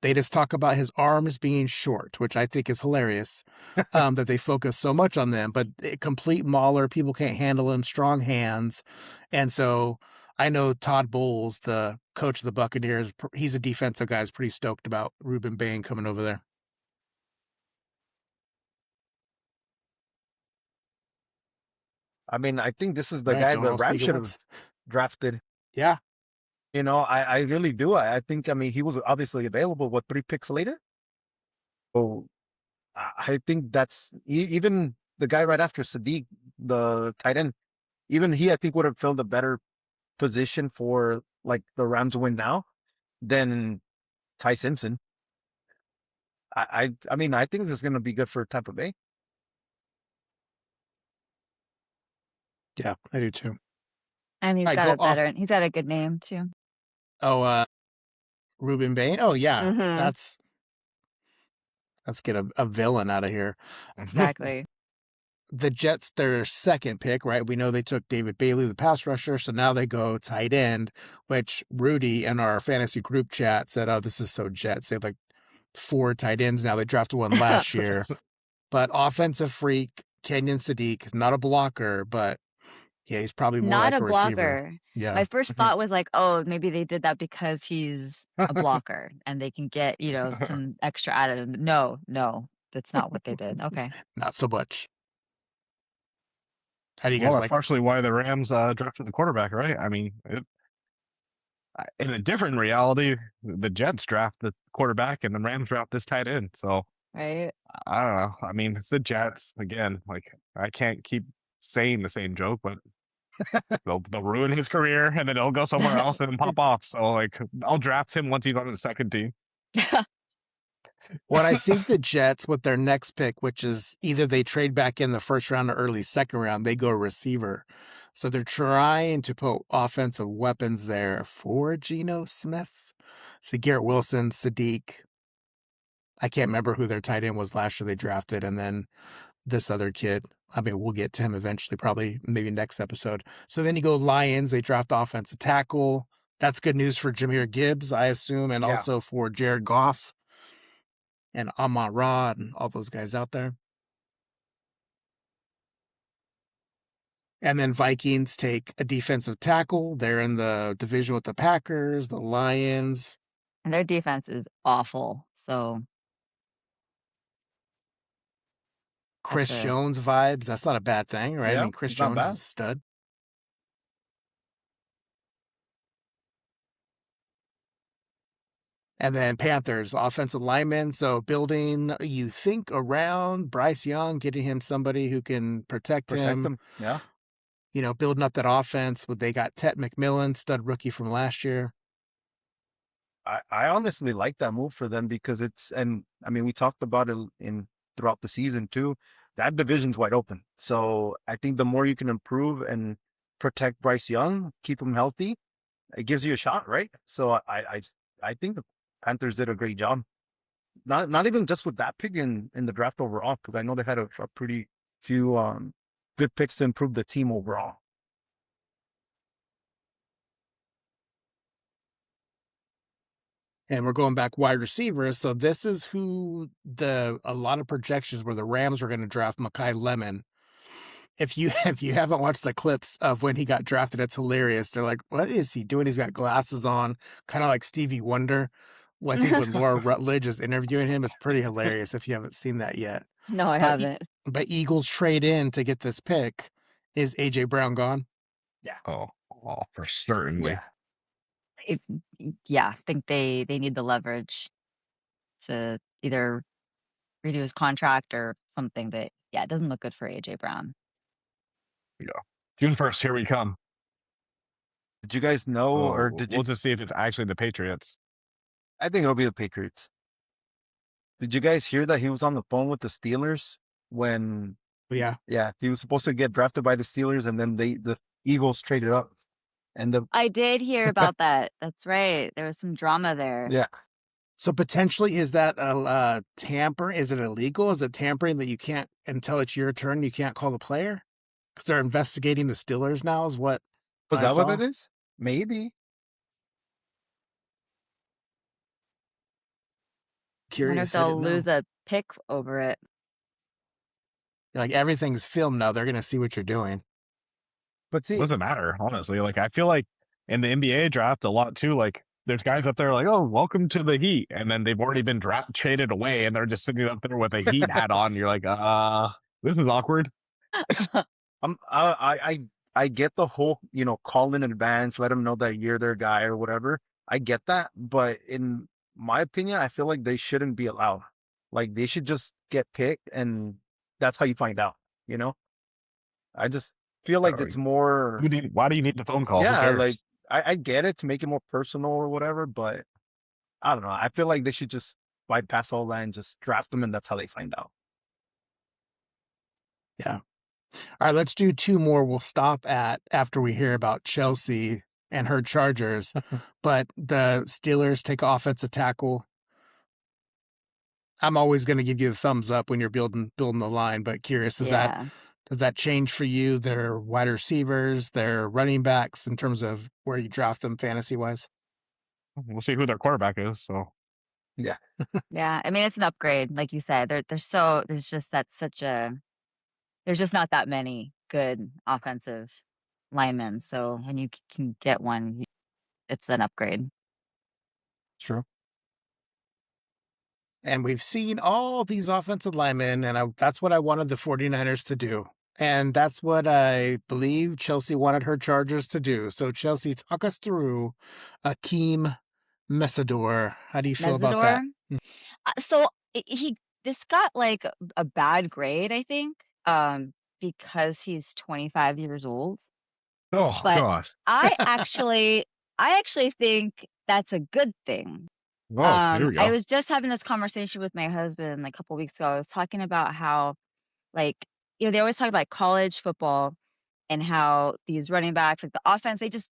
They just talk about his arms being short, which I think is hilarious, that they focus so much on them. But complete mauler, people can't handle him, strong hands. And so I know Todd Bowles, the coach of the Buccaneers, he's a defensive guy, is pretty stoked about Reuben Bain coming over there. I think this is the guy the Rams should have drafted. Yeah. I really do. I think, I mean, he was obviously available, 3 picks later? So I think that's even the guy right after Sadiq, the tight end, even he, I think, would have filled a better position for like the Rams win now than Ty Simpson. I mean, I think this is going to be good for Tampa Bay. Yeah, I do too. And he's All right, got go a off. better. He's got a good name too. Oh, Ruben Bain. Oh yeah, Mm-hmm. let's get a villain out of here. Exactly. The Jets, their second pick, right? We know they took David Bailey, the pass rusher, so now they go tight end, which Rudy in our fantasy group chat said, "Oh, this is so Jets. They have like 4 tight ends now. They drafted one last year." But offensive freak, Kenyon Sadiq, not a blocker, but yeah, he's probably more Not like a a receiver. blocker. Yeah. My first thought was like, oh, maybe they did that because he's a blocker and they can get, some extra out of him. No, that's not what they did. Okay. Not so much. How do you Well, guys that's like? partially why the Rams drafted the quarterback, right? I mean, in a different reality, the Jets draft the quarterback and the Rams draft this tight end. So Right. I don't know. I mean, it's the Jets again. Like I can't keep saying the same joke, but they'll ruin his career and then he'll go somewhere else and then pop off. So like, I'll draft him once he's on the second team. What I think the Jets, with their next pick, which is either they trade back in the first round or early second round, they go receiver. So they're trying to put offensive weapons there for Geno Smith. So Garrett Wilson, Sadiq. I can't remember who their tight end was last year they drafted. And then this other kid. I mean, we'll get to him eventually, probably maybe next episode. So then you go Lions. They draft offensive tackle. That's good news for Jahmyr Gibbs, I assume, and Yeah. also for Jared Goff and Amon Ra and all those guys out there. And then Vikings take a defensive tackle. They're in the division with the Packers, the Lions. And their defense is awful. So Chris that's Jones vibes. That's not a bad thing, right? I Yeah, mean, Chris it's not Jones is bad. a stud. And then Panthers, offensive lineman. So building, you think, around Bryce Young, getting him somebody who can protect him. them. Yeah. Building up that offense. They got Tet McMillan, stud rookie from last year. I honestly like that move for them because and I mean, we talked about it throughout the season too. That division's wide open. So I think the more you can improve and protect Bryce Young, keep him healthy, it gives you a shot, right? So I think the Panthers did a great job. Not even just with that pick in the draft overall, because I know they had a pretty few good picks to improve the team overall. And we're going back wide receivers. So this is who a lot of projections were the Rams were going to draft Mekhi Lemon. If you haven't watched the clips of when he got drafted, it's hilarious. They're like, what is he doing? He's got glasses on, kind of like Stevie Wonder. Well, I think when Laura Rutledge is interviewing him, it's pretty hilarious if you haven't seen that yet. No, I But haven't. But Eagles trade in to get this pick. Is AJ Brown gone? Yeah. Oh, for certainly. Yeah. I think they need the leverage to either redo his contract or something. But yeah, it doesn't look good for AJ Brown. Yeah. June 1st, here we come. Did you guys know, So or did you? we'll just see if it's actually the Patriots. I think it'll be the Patriots. Did you guys hear that he was on the phone with the Steelers when? Yeah. Yeah, he was supposed to get drafted by the Steelers, and then the Eagles traded up, and I did hear about that. That's right. There was some drama there. yeah. So potentially, is that a tamper? Is it illegal? Is it tampering that you can't, until it's your turn, you can't call the player? Because they're investigating the Steelers now, is what Was I that saw. what it is? Maybe. I wonder if Curious. I they'll didn't know. lose a pick over it. Like everything's filmed now. They're going to see what you're doing. But It see, doesn't matter, honestly. Like, I feel like in the NBA draft a lot too, like, there's guys up there like, oh, welcome to the Heat. And then they've already been traded away and they're just sitting up there with a Heat hat on. You're like, this is awkward. I I get the whole, call in advance, let them know that you're their guy or whatever. I get that. But in my opinion, I feel like they shouldn't be allowed. Like they should just get picked and that's how you find out, you know? I just feel like it's more, Why do you need the phone call? Who yeah, like cares? I get it to make it more personal or whatever, but I don't know. I feel like they should just bypass all that and just draft them and that's how they find out. Yeah. All right, let's do two more. We'll stop at after we hear about Chelsea and her Chargers. But the Steelers take offensive tackle. I'm always going to give you the thumbs up when you're building the line, but curious, does that change for you? Their wide receivers, their running backs in terms of where you draft them fantasy wise? We'll see who their quarterback is. So Yeah. Yeah, I mean it's an upgrade, like you said. There's just not that many good offensive linemen. So when you can get one, it's an upgrade. True. And we've seen all these offensive linemen, and that's what I wanted the 49ers to do. And that's what I believe Chelsea wanted her Chargers to do. So, Chelsea, talk us through Akeem Messidor. How do you feel about that? So this got like a bad grade, I think, because he's 25 years old. oh But gosh. I actually think that's a good thing. Oh, here we go. I was just having this conversation with my husband like a couple weeks ago. I was talking about how, like, they always talk about college football and how these running backs, like the offense, they just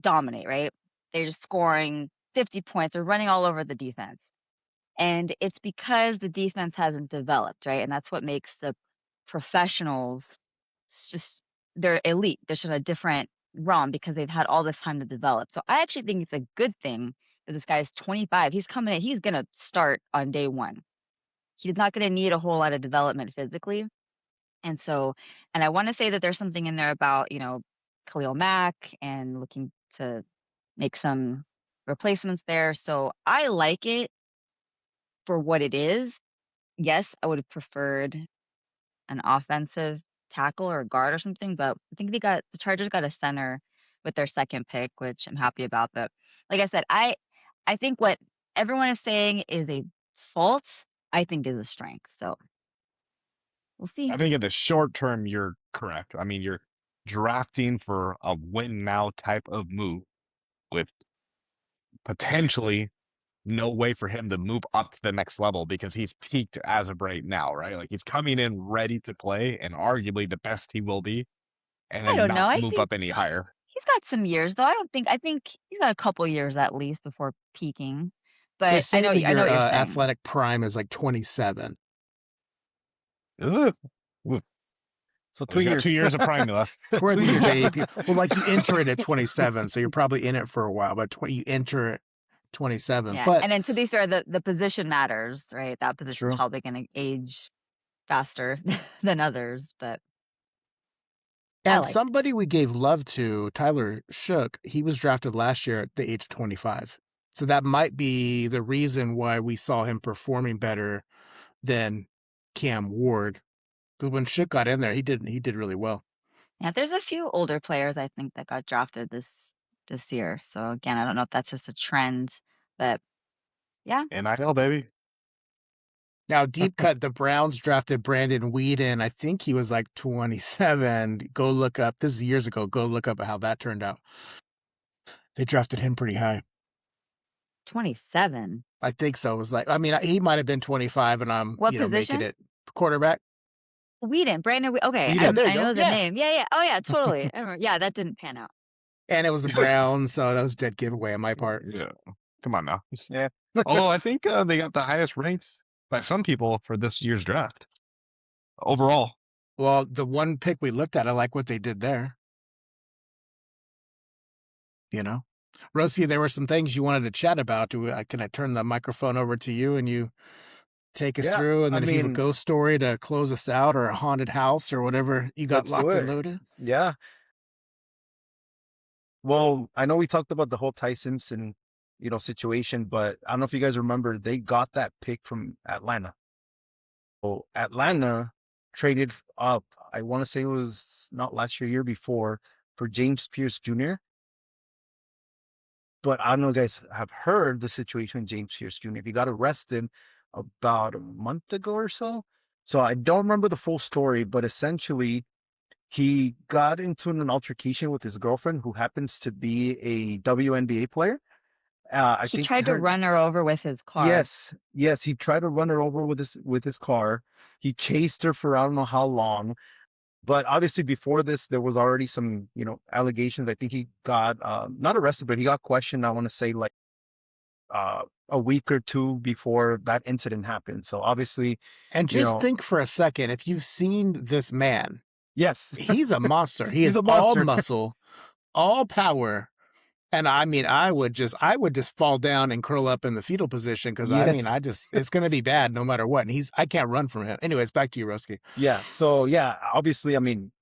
dominate, right? They're just scoring 50 points or running all over the defense. And it's because the defense hasn't developed, right? And that's what makes the professionals they're elite. They're just in a different realm because they've had all this time to develop. So I actually think it's a good thing that this guy is 25. He's coming in, he's going to start on day one. He's not going to need a whole lot of development physically. And I want to say that there's something in there about, Khalil Mack and looking to make some replacements there. So I like it for what it is. Yes, I would have preferred an offensive tackle or a guard or something, but I think the Chargers got a center with their second pick, which I'm happy about. But like I said, I think what everyone is saying is a fault, I think is a strength. So we'll see. I think in the short term, you're correct. I mean, you're drafting for a win now type of move with potentially no way for him to move up to the next level because he's peaked as of right now, right? Like he's coming in ready to play and arguably the best he will be, and I then don't know. not I move think up any higher. he's got some years though. I think he's got a couple years at least before peaking. So they But say that I know your what you're saying. athletic prime is like 27. Ugh. So He's got 2 years of prime left. Where 2 these years. days, well, like you enter it at 27, so you're probably in it for a while, but you enter at 27. Yeah, But and then to be fair, the position matters, right? That position's True. probably going to age faster than others, but and somebody we gave love to, Tyler Shook, he was drafted last year at the age of 25. So that might be the reason why we saw him performing better than Cam Ward. Because when Shook got in there, he did really well. Yeah, there's a few older players I think that got drafted this year. So again, I don't know if that's just a trend, but yeah. NIL, baby. Now, deep cut, the Browns drafted Brandon Whedon. I think he was like 27. Go look up. This is years ago. Go look up how that turned out. They drafted him pretty high. 27. I think so. It was like, I mean, he might have been 25, and I'm What making position? it quarterback. Brandon Whedon. Okay, Whedon, there you I go. know the Yeah. name. Yeah. Oh yeah, totally. I remember. Yeah, that didn't pan out. And it was the Browns, so that was a dead giveaway on my part. Yeah. Come on now. Yeah. Although I think they got the highest rates by some people for this year's draft overall. Well, the one pick we looked at, I like what they did there. Rosie, there were some things you wanted to chat about. Can I turn the microphone over to you and you take us through? And then if you have a ghost story to close us out or a haunted house or whatever you got locked and loaded. Yeah. Well, I know we talked about the whole Ty Simpson, situation, but I don't know if you guys remember, they got that pick from Atlanta. So Atlanta traded up. I want to say it was not last year, year before, for James Pierce Jr. But I don't know if you guys have heard the situation with James Pierce Jr. He got arrested about a month ago or so. So I don't remember the full story, but essentially he got into an altercation with his girlfriend, who happens to be a WNBA player. I He think tried to her. run her over with his car. Yes, he tried to run her over with his car. He chased her for I don't know how long. But obviously, before this, there was already some, allegations. I think he got not arrested, but he got questioned. I want to say like a week or two before that incident happened. So obviously, And you just know, think for a second, if you've seen this man, yes, he's a monster. He he's is a all monster. muscle, all power. And I mean, I would just fall down and curl up in the fetal position because Yes. it's going to be bad no matter what. And I can't run from him. Anyways, back to you, Roski. Yeah. So yeah, obviously, I mean,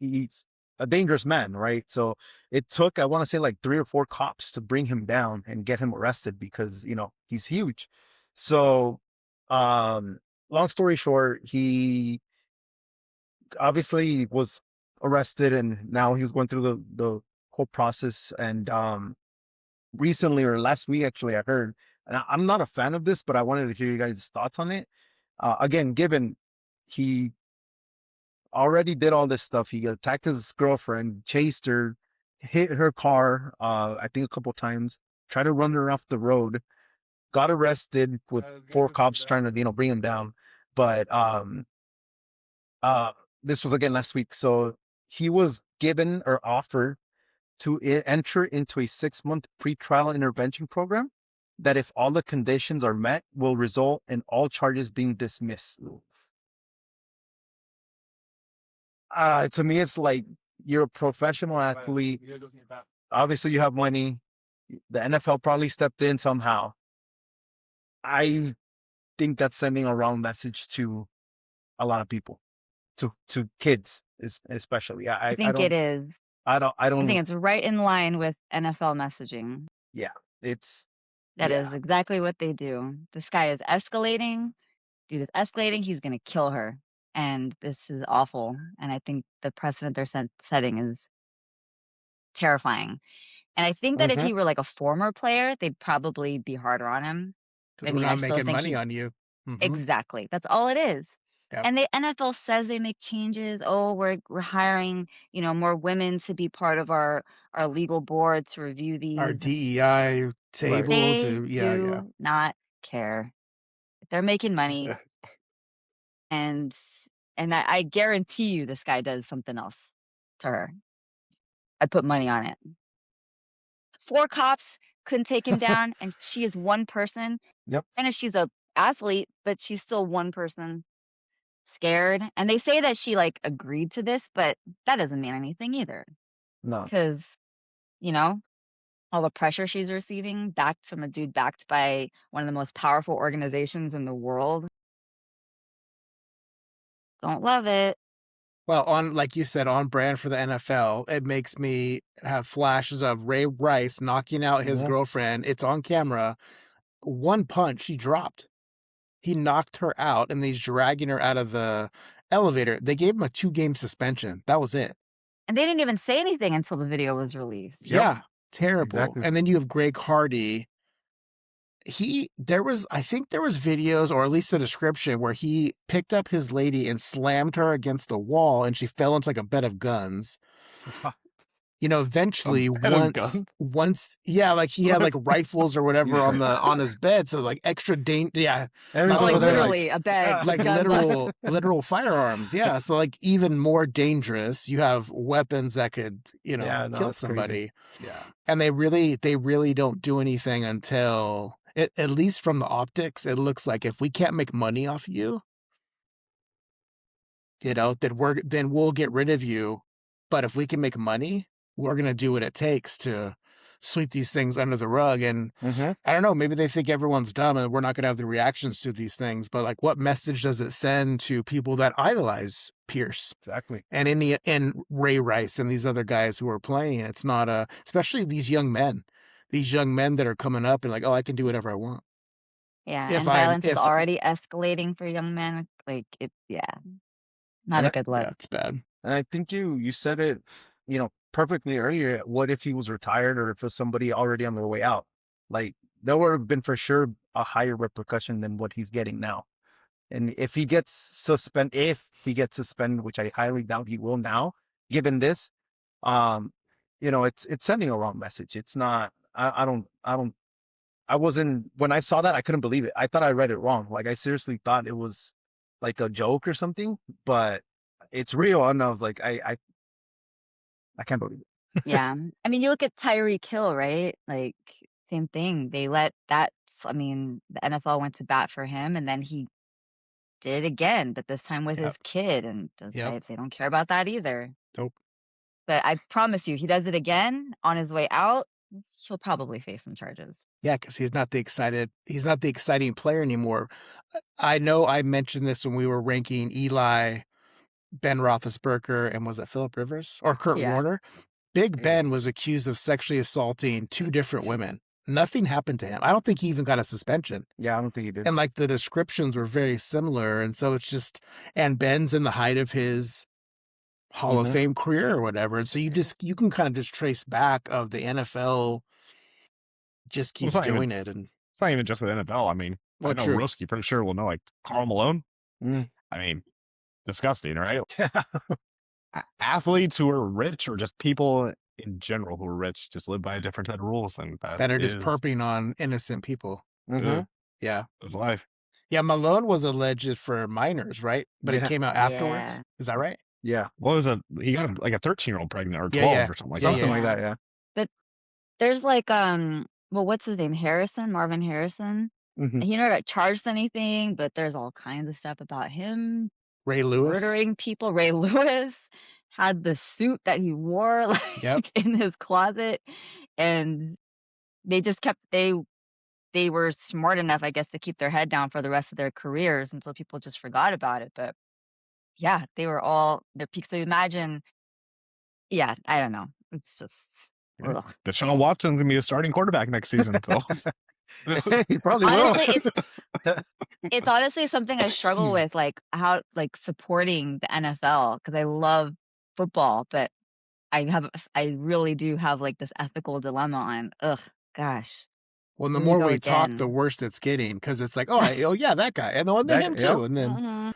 he's a dangerous man, right? So it took, I want to say, like 3 or 4 cops to bring him down and get him arrested because he's huge. So, long story short, he obviously was arrested, and now he was going through the whole process. And recently, or last week, actually, I heard, and I'm not a fan of this, but I wanted to hear you guys' thoughts on it. Again, given he already did all this stuff. He attacked his girlfriend, chased her, hit her car, I think a couple times, tried to run her off the road, got arrested with 4 cops trying to, bring him down. But this was again last week. So he was given or offered to enter into a 6-month pretrial intervention program that, if all the conditions are met, will result in all charges being dismissed. To me, it's like, you're a professional athlete. Obviously, you have money. The NFL probably stepped in somehow. I think that's sending a wrong message to a lot of people, to kids, especially. I I think it don't, is. I don't, I I think don't. it's right in line with NFL messaging. Yeah, it's That is yeah. exactly what they do. This guy is escalating. Dude is escalating. He's going to kill her. And this is awful. And I think the precedent they're setting is terrifying. And I think that if Mm-hmm. he were like a former player, they'd probably be harder on him. Because I we're mean, I not still making think money on you. exactly. That's all it is. Yep. And the NFL says they make changes. Oh, we're hiring, more women to be part of our legal board to review Our these. DEI Right. table They to, yeah. do not care. They're making money, and I guarantee you this guy does something else to her. I put money on it. 4 cops couldn't take him down, and she is one person. Yep. And if she's a athlete, but she's still one person scared. And they say that she like agreed to this, but that doesn't mean anything either. No. Because, you know, all the pressure she's receiving backed from a dude backed by one of the most powerful organizations in the world. Don't love it. Well, like you said, on brand for the NFL, it makes me have flashes of Ray Rice knocking out his Yeah. girlfriend. It's on camera. One punch, she dropped. He knocked her out, and he's dragging her out of the elevator. They gave him a 2-game suspension. That was it. And they didn't even say anything until the video was released. Yep. Yeah, terrible. Exactly. And then you have Greg Hardy. I think there was videos, or at least a description, where he picked up his lady and slammed her against the wall, and she fell into like a bed of guns. Eventually, bed of guns? yeah, like he had like rifles or whatever on his bed, so like extra yeah, Everything Like was there, literally a bed, like guns. literal firearms, yeah. So like even more dangerous. You have weapons that could Yeah, no, kill that's crazy. somebody, Yeah. and they really don't do anything until at least from the optics, it looks like if we can't make money off you, then we'll get rid of you. But if we can make money, we're gonna do what it takes to sweep these things under the rug. And Mm-hmm. I don't know, maybe they think everyone's dumb and we're not gonna have the reactions to these things. But like, what message does it send to people that idolize Pierce Exactly. and Ray Rice and these other guys who are playing? It's not especially these young men that are coming up and like, oh, I can do whatever I want. Yeah, If and I'm violence is already escalating for young men. Like yeah. Not a good look. Yeah, it's bad. And I think you said it, perfectly earlier. What if he was retired, or if it was somebody already on their way out? Like, there would have been for sure a higher repercussion than what he's getting now. And if he gets suspended, which I highly doubt he will now, given this, it's sending a wrong message. It's not. I wasn't, when I saw that, I couldn't believe it. I thought I read it wrong. Like, I seriously thought it was like a joke or something, but it's real. And I was like, I can't believe it. Yeah. I mean, you look at Tyreek Hill, right? Like, same thing. They let that, I mean, the NFL went to bat for him, and then he did it again, but this time with Yep. his kid, and those Yep. guys, they don't care about that either. Nope. But I promise you, he does it again on his way out, he'll probably face some charges. Yeah, because he's not the exciting player anymore. I know I mentioned this when we were ranking Eli, Ben Roethlisberger, and was it Phillip Rivers or Kurt Yeah. Warner? Big Ben was accused of sexually assaulting 2 different women. Nothing happened to him. I don't think he even got a suspension. Yeah, I don't think he did. And like the descriptions were very similar. And so it's just, and Ben's in the height of his Hall of Fame career or whatever. And so you can kind of just trace back of the NFL just keeps not even- doing it. And It's not even just the NFL. I mean, Well, I know true. Roski pretty sure will know, like Karl Malone. Mm. I mean, disgusting, right? Yeah. Athletes who are rich, or just people in general who are rich, just live by a different set of rules, and that are just is- perping on innocent people. Mhm. Yeah. is life. Yeah, Malone was alleged for minors, right? But it Yeah. came out afterwards. Yeah. Is that right? Yeah. What was it? He got like a 13-year-old pregnant, or 12 Yeah, yeah. or something like Yeah, that. Something yeah. like that, yeah. There's like, well, what's his name? Marvin Harrison. Mhm. He never got charged with anything, but there's all kinds of stuff about him Ray Lewis. murdering people. Ray Lewis had the suit that he wore like Yep. in his closet, and they just kept they were smart enough, I guess, to keep their head down for the rest of their careers until people just forgot about it. But yeah, they were all their peaks. So imagine, yeah, I don't know. It's just Yeah. ugh. Deshaun Watson's gonna be a starting quarterback next season. So He probably Honestly, will. it's honestly something I struggle with, like how supporting the NFL, because I love football, but I really do have like this ethical dilemma on, gosh. Well, the Here we more go we talk, the again. worse it's getting, because it's like, oh yeah, that guy, and then That him guy, yep. too, and then Mhm.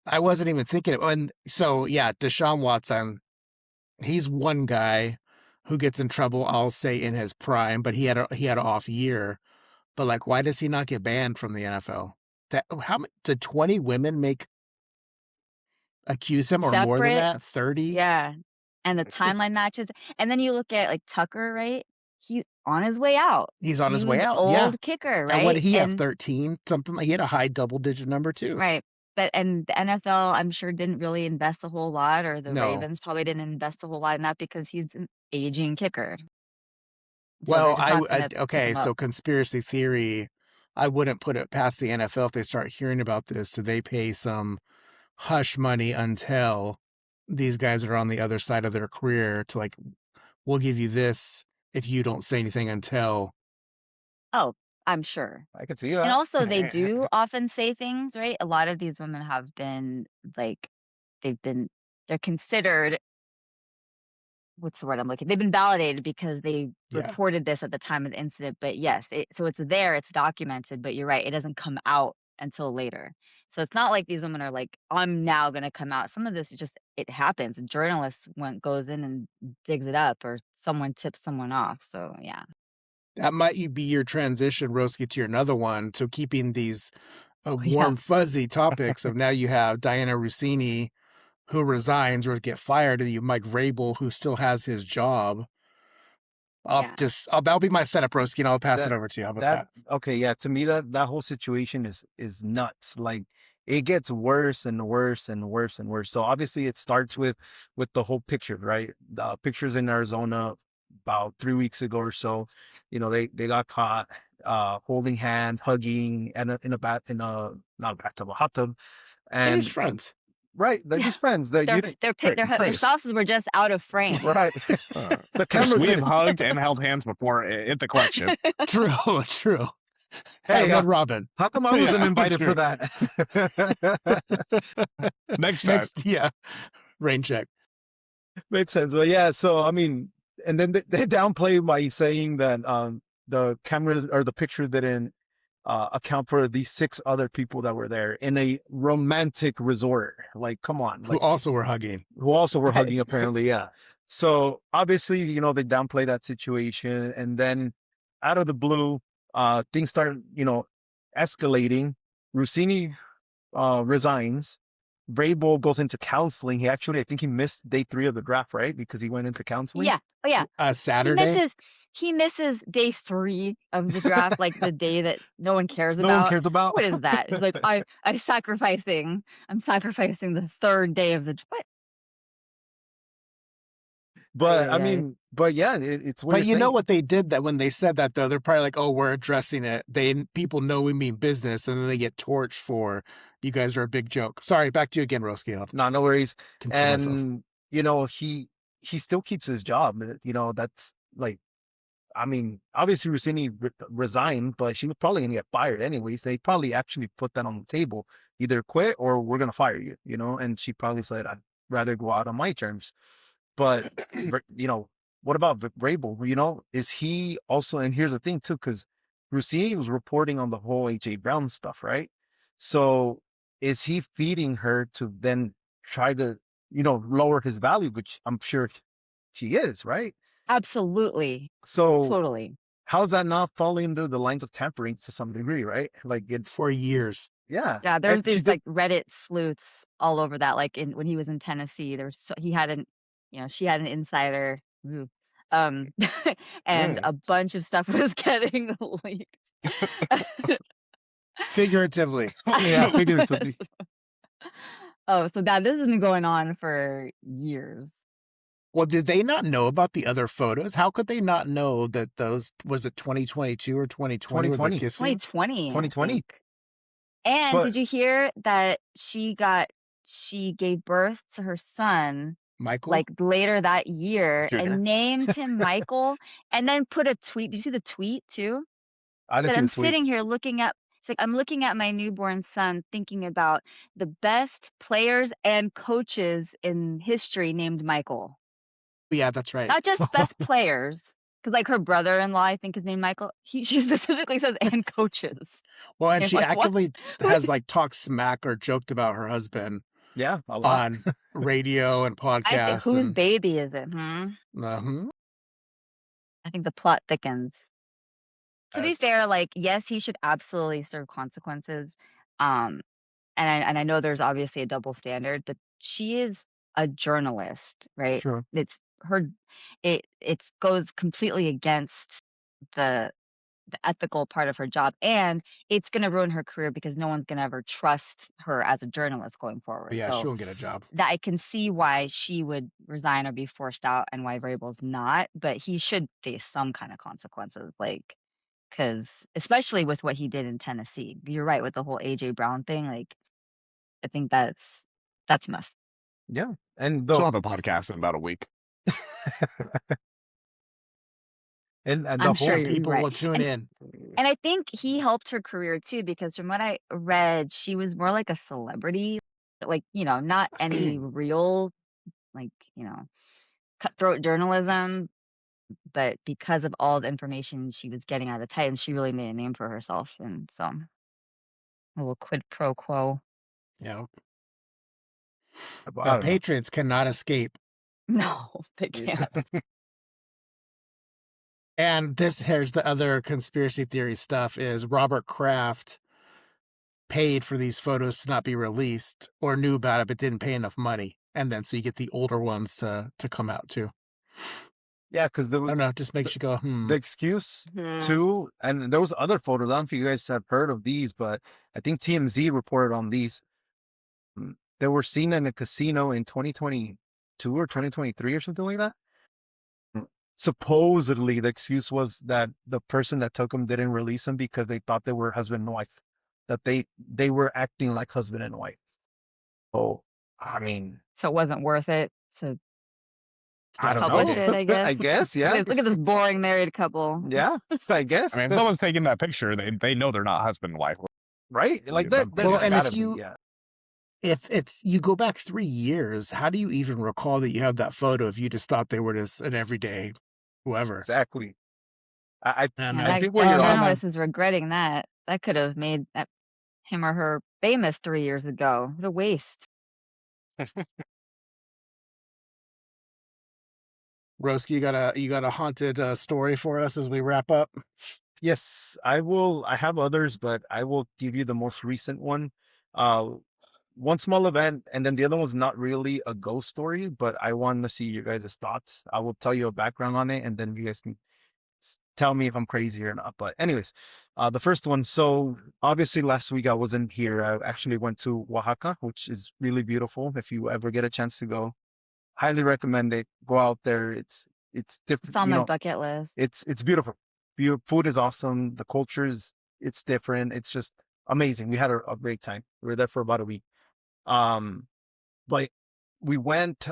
I wasn't even thinking of. And so yeah, Deshaun Watson, he's one guy who gets in trouble, I'll say, in his prime, but he had an off year. But like, why does he not get banned from the NFL? Did 20 women accuse him, or more than Separate, that? 30? yeah. And the timeline matches. And then you look at like Tucker, right? He's on his way out. He's on his way Huge out. old Yeah. kicker, right? And what did he have? And- 13? Something like, he had a high double-digit number too. Right. And the NFL, I'm sure, didn't really invest a whole lot, or the No. Ravens probably didn't invest a whole lot in that, because he's an aging kicker. So Well, they're just not gonna pick okay, him so up. conspiracy theory, I wouldn't put it past the NFL if they start hearing about this. Do they pay some hush money until these guys are on the other side of their career to like, we'll give you this if you don't say anything until. Oh, I'm sure. I could see And that. also, they do often say things, right? A lot of these women have been like, they're considered, what's the word I'm looking? They've been validated because they Yeah. reported this at the time of the incident. But yes, so it's there, it's documented. But you're right, it doesn't come out until later. So it's not like these women are like, I'm now going to come out. Some of this it happens. A journalist goes in and digs it up, or someone tips someone off. So yeah. That might be your transition, Roski, to your another one. So keeping these yeah. warm, fuzzy topics of now you have Diana Rossini, who resigns or get fired, and you have Mike Vrabel, who still has his job. Yeah. That'll be my setup, Roski, and I'll pass it That- over to you. How about that? Okay, yeah. To me, that whole situation is nuts. Like, it gets worse and worse and worse and worse. So obviously, it starts with the whole picture, right? The pictures in Arizona about 3 weeks ago or so. They got caught holding hands, hugging, and not a bathtub, a hot tub, They're and just friends. right, they're Yeah. just friends. Their Chris. spouses were just out of frame. right. The Chris, camera we have didn't- hugged and held hands before at the collection. True. Hey, Red Robin. how come I wasn't Yeah, invited sure. for that? Next time. Next, yeah, rain check. Makes sense. But yeah, so I mean, and then they downplay by saying that the cameras or the picture didn't account for these 6 other people that were there in a romantic resort. Like, come on, Who like also were hugging. who also were Right. hugging apparently. Yeah. So obviously, you know, they downplay that situation, and then out of the blue, things start, you know, escalating. Rossini resigns. Vrabel goes into counseling. He actually, I think he missed day 3 of the draft, right? Because he went into counseling. Yeah. Oh yeah. He Saturday. misses day 3 of the draft, like the day that no one cares No one about. cares about. What is that? It's like I'm sacrificing the 3rd day of the what? But Ay, I ay, ay. mean, but yeah, it's what But you're you know saying. what they did that when they said that though, they're probably like, "Oh, we're addressing it." People know we mean business, and then they get torched for you guys are a big joke. Sorry, back to you again, Roski. I'll No, no worries. control myself. And you know, he still keeps his job. You know, that's like, I mean, obviously Rossini resigned, but she was probably gonna get fired anyways. They probably actually put that on the table, either quit or we're gonna fire you. You know, and she probably said, "I'd rather go out on my terms." But you know, what about Vrabel? You know, is he also? And here's the thing too, because Rossini was reporting on the whole AJ Brown stuff, right? So is he feeding her to then try to, you know, lower his value, which I'm sure he is, right? Absolutely. So Totally. how's that not falling into the lines of tampering to some degree, right? Like it, For years. yeah. Yeah, there's And she these did, like Reddit sleuths all over that. Like when he was in Tennessee, he had she had an insider, ooh, um, and Mm. a bunch of stuff was getting leaked. Figuratively. yeah, figuratively. Oh, so this has been going on for years. Well, did they not know about the other photos? How could they not know that those was it 2022 or 2020 where they're 2020. kissing? 2020, I 2020. think. And But did you hear that she gave birth to her son Michael? like later that year Sure. and named him Michael and then put a tweet. Did you see the tweet too? I didn't Said, see I'm the tweet. sitting here looking at, it's like, I'm looking at my newborn son thinking about the best players and coaches in history named Michael. Yeah, that's right. Not just best players, because like her brother-in-law, I think is named Michael. She specifically says and coaches. Well, and And she like, what? actively has like talked smack or joked about her husband Yeah, a lot. on radio and I think podcasts. whose And baby is it? I think the plot thickens. To be That's fair, like, yes, he should absolutely serve consequences. Um, and I know there's obviously a double standard, but she is a journalist, right? true. It's her it goes completely against the the ethical part of her job, and it's going to ruin her career because no one's going to ever trust her as a journalist going forward. yeah, she So won't get a job. that I can see why she would resign or be forced out and why Vrabel's not, but he should face some kind of consequences, like, because especially with what he did in Tennessee. You're right with the whole AJ Brown thing. Like, I think that's messed. Yeah. And She'll the have a podcast in about a week. and the I'm sure whole you're People right. will tune in. And I think he helped her career too, because from what I read, she was more like a celebrity, like, not any real, like, cutthroat journalism, but because of all the information she was getting out of the Titans, she really made a name for herself. And so, a little quid pro quo. Yeah. I But don't know. Patriots cannot escape. No, they can't. And here's the other conspiracy theory stuff is Robert Kraft paid for these photos to not be released or knew about it but didn't pay enough money. And then so you get the older ones to come out too. Yeah, because I don't know, it just makes you go, the excuse Hmm. too, and there was other photos. I don't know if you guys have heard of these, but I think TMZ reported on these. They were seen in a casino in 2022 or 2023 or something like that. Supposedly, the excuse was that the person that took them didn't release them because they thought they were husband and wife, that they were acting like husband and wife. Oh, I mean, So it wasn't worth it. So I don't publish know. it, I guess. I guess, yeah. Look at this boring married couple. Yeah, I guess. I mean, if someone's taking that picture, they know they're not husband and wife. Right? Like Yeah, there's Well, and gotta if be, you yeah. if it's you go back 3 years, how do you even recall that you have that photo if you just thought they were just an everyday whoever? Exactly. And Man, I that, think where that you're on. journalist is regretting that. That could have made him or her famous 3 years ago. What a waste. Roski, you got a haunted story for us as we wrap up? Yes, I will. I have others, but I will give you the most recent one. Uh, one small event, and then the other one's not really a ghost story, but I want to see your guys' thoughts. I will tell you a background on it, and then you guys can tell me if I'm crazy or not. But anyways, the first one. So obviously last week I wasn't here. I actually went to Oaxaca, which is really beautiful. If you ever get a chance to go, highly recommend it. Go out there. It's It's different. on my bucket list. It's beautiful. Your food is awesome. The culture is it's different. It's just amazing. We had a great time. We were there for about a week. Um, but we went.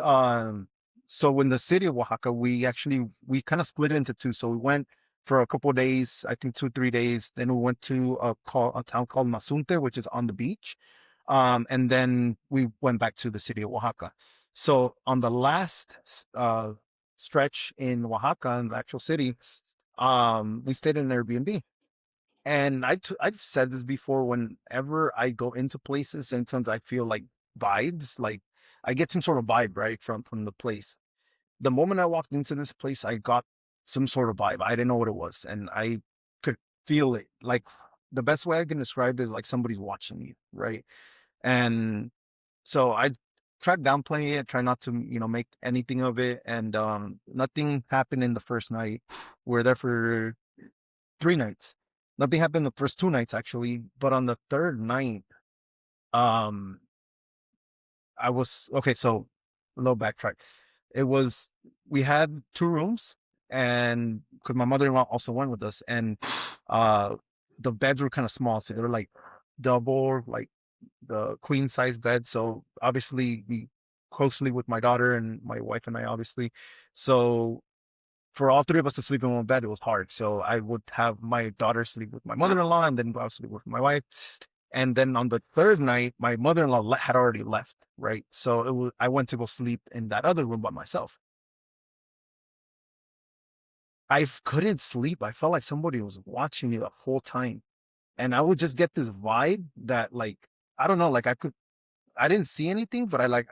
So in the city of Oaxaca, we kind of split into two. So we went for a couple of days. I think 2 3 days. Then we went to a town called Mazunte, which is on the beach. And then we went back to the city of Oaxaca. So on the last stretch in Oaxaca, in the actual city, we stayed in an Airbnb. And I've said this before, whenever I go into places, sometimes I feel like vibes, like I get some sort of vibe, right, from the place. The moment I walked into this place, I got some sort of vibe. I didn't know what it was, and I could feel it. Like the best way I can describe it is like somebody's watching you, right? And so I tried downplaying it, try not to, make anything of it. And nothing happened in the first night. We're there for 3 nights. Nothing happened the first 2 nights actually. But on the third night, um, I was okay, so a little backtrack. It was we had 2 rooms, and because my mother-in-law also went with us, and the beds were kind of small, so they were like double, like the queen size bed. So obviously we closely with my daughter and my wife and I, obviously. So for all 3 of us to sleep in one bed, it was hard. So I would have my daughter sleep with my mother-in-law, and then I would sleep with my wife. And then on the third night, my mother-in-law had already left, right? So I went to go sleep in that other room by myself. I couldn't sleep. I felt like somebody was watching me the whole time. And I would just get this vibe that, like, I don't know, like I didn't see anything, but like,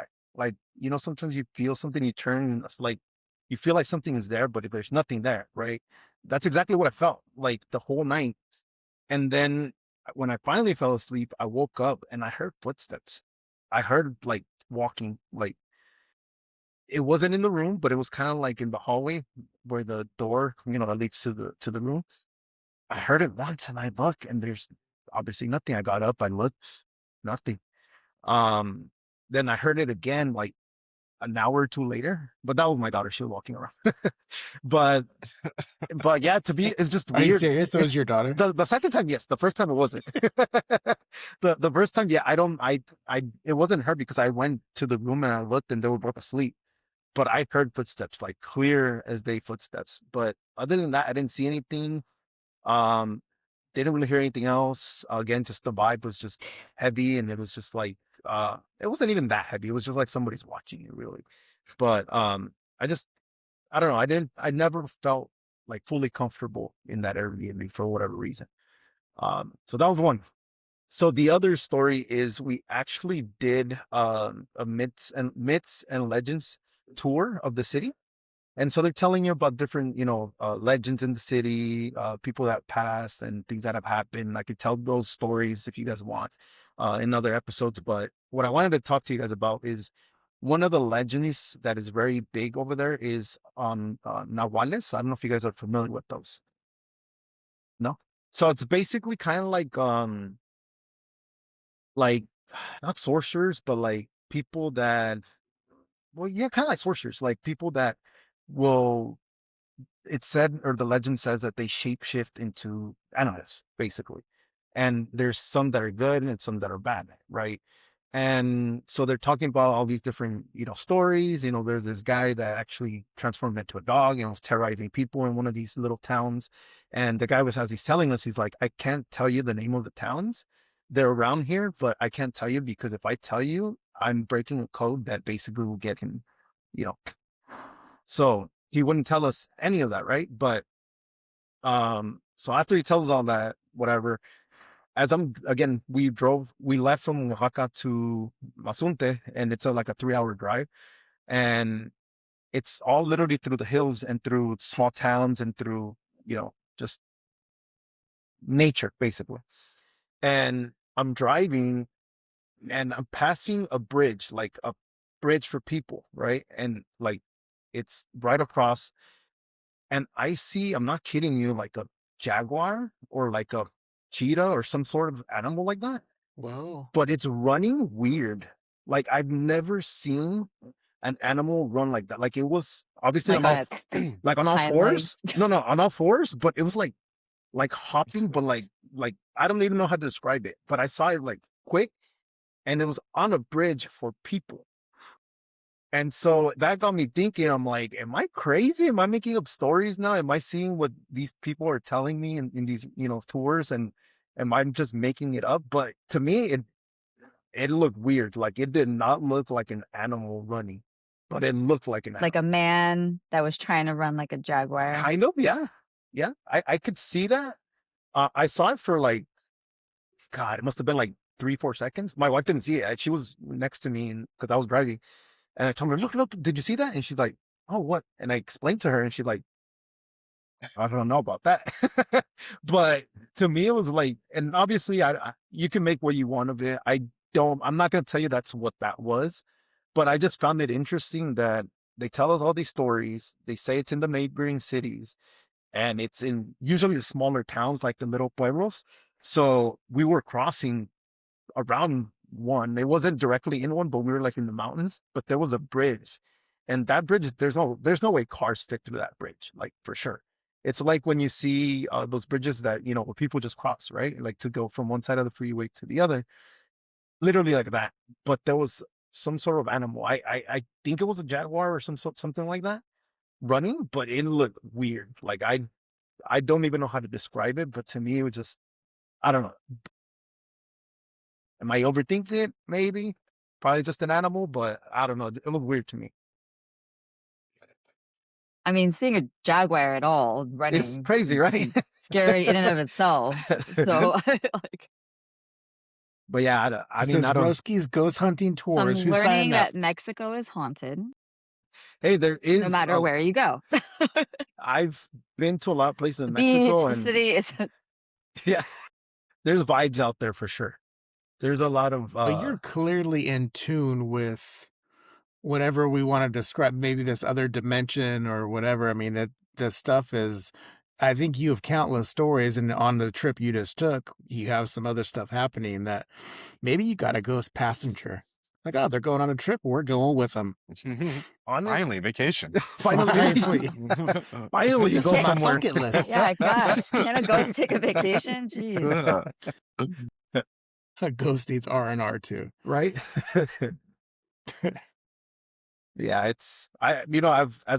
sometimes you feel something, you turn, and it's like, you feel like something is there, but if there's nothing there, right? That's exactly what I felt like the whole night. And then when I finally fell asleep, I woke up and I heard footsteps. I heard like walking, like it wasn't in the room, but it was kind of like in the hallway where the door, that leads to the room. I heard it once and I look and there's obviously nothing. I got up, I looked, nothing. Um, then I heard it again like an hour or two later, but that was my daughter. She was walking around. but yeah, it's just Are you weird. serious? It was your daughter? The second time, yes. The first time it wasn't. the first time, yeah, it wasn't her because I went to the room and I looked and they were both asleep. But I heard footsteps, like clear as day footsteps. But other than that, I didn't see anything. Um, didn't really hear anything else. Again, just the vibe was just heavy, and it was just like it wasn't even that heavy. It was just like somebody's watching you, really. But I don't know. I never felt like fully comfortable in that Airbnb for whatever reason. So that was one. So the other story is we actually did a myths and legends tour of the city. And so they're telling you about different, legends in the city, people that passed and things that have happened. I could tell those stories if you guys want in other episodes. But what I wanted to talk to you guys about is one of the legends that is very big over there is Nahuales. I don't know if you guys are familiar with those. No? So it's basically kind of like not sorcerers, but like people that, well, yeah, kind of like sorcerers, like people that will, it said, or the legend says that they shapeshift into animals, basically. And there's some that are good and some that are bad, right? And so they're talking about all these different, stories. There's this guy that actually transformed into a dog and was terrorizing people in one of these little towns. And the guy was, as he's telling us, he's like, I can't tell you the name of the towns. They're around here, but I can't tell you because if I tell you, I'm breaking a code that basically will get him, you know. So he wouldn't tell us any of that, right? But so after he tells us all that, whatever, we left from Oaxaca to Mazunte, and it's like a 3-hour drive, and it's all literally through the hills and through small towns and through, just nature, basically. And I'm driving and I'm passing a bridge, like a bridge for people, right? And like it's right across, and I see, I'm not kidding you, like a jaguar or like a cheetah or some sort of animal like that. Whoa. But it's running weird. Like I've never seen an animal run like that. Like it was obviously Like on its like on all hind fours. legs. No, on all fours, but it was like hopping, but like I don't even know how to describe it. But I saw it like quick, and it was on a bridge for people. And so that got me thinking, I'm like, am I crazy? Am I making up stories now? Am I seeing what these people are telling me in these, tours? And am I just making it up? But to me, it looked weird. Like it did not look like an animal running, but it looked like an animal. Like a man that was trying to run like a jaguar. Kind of, yeah. Yeah, I could see that. I saw it for like, God, it must have been like 3-4 seconds. My wife didn't see it. She was next to me because I was driving. And I told her, look, did you see that? And she's like, oh, what? And I explained to her, and she's like, I don't know about that. But to me, it was like, and obviously you can make what you want of it. I'm not going to tell you that's what that was, but I just found it interesting that they tell us all these stories. They say it's in the neighboring cities, and it's in usually the smaller towns, like the little pueblos. So we were crossing around one. It wasn't directly in one, but we were like in the mountains, but there was a bridge, and that bridge, there's no way cars fit through that bridge, like for sure. It's like when you see those bridges that, where people just cross, right? Like to go from one side of the freeway to the other, literally like that. But there was some sort of animal. I think it was a jaguar or something like that running, but it looked weird. Like I don't even know how to describe it, but to me, it was just, I don't know. Am I overthinking it? Maybe. Probably just an animal, but I don't know. It looked weird to me. I mean, seeing a jaguar at all It's running crazy, right? scary in and of itself. So like, But yeah, I This mean, is I don't. Roski's Ghost Hunting so I'm Tours. Who's learning signing up? that Mexico is haunted, Hey, there is. no matter where you go. I've been to a lot of places in The beach, Mexico, the and city is just yeah, there's vibes out there for sure. There's a lot of. But you're clearly in tune with whatever we want to describe, maybe this other dimension or whatever. I mean, that the stuff is, I think you have countless stories, and on the trip you just took, you have some other stuff happening that maybe you got a ghost passenger. Like, oh, they're going on a trip. We're going with them. on it. Finally, vacation. Finally. Finally, you This go is my somewhere. bucket list. yeah, gosh. Can a ghost take a vacation? Jeez. A ghost needs R&R too. Right? Yeah, as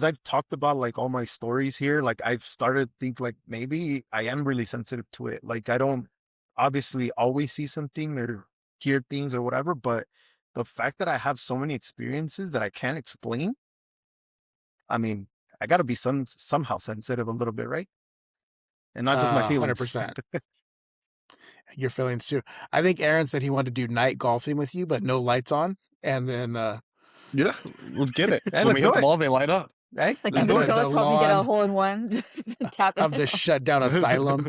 I've talked about like all my stories here, like I've started to think like maybe I am really sensitive to it. Like I don't obviously always see something or hear things or whatever, but the fact that I have so many experiences that I can't explain, I mean, I gotta be somehow sensitive a little bit, right? And not just my feelings. 100%. Your feelings too. I think Aaron said he wanted to do night golfing with you, but no lights on. And then Yeah, let's get it. Hey, When let's we do hit the it. ball, they light up. Right? Like, Let's can do this it. ghost The help me get a lawn hole in one? Just tap of it. the shutdown asylum.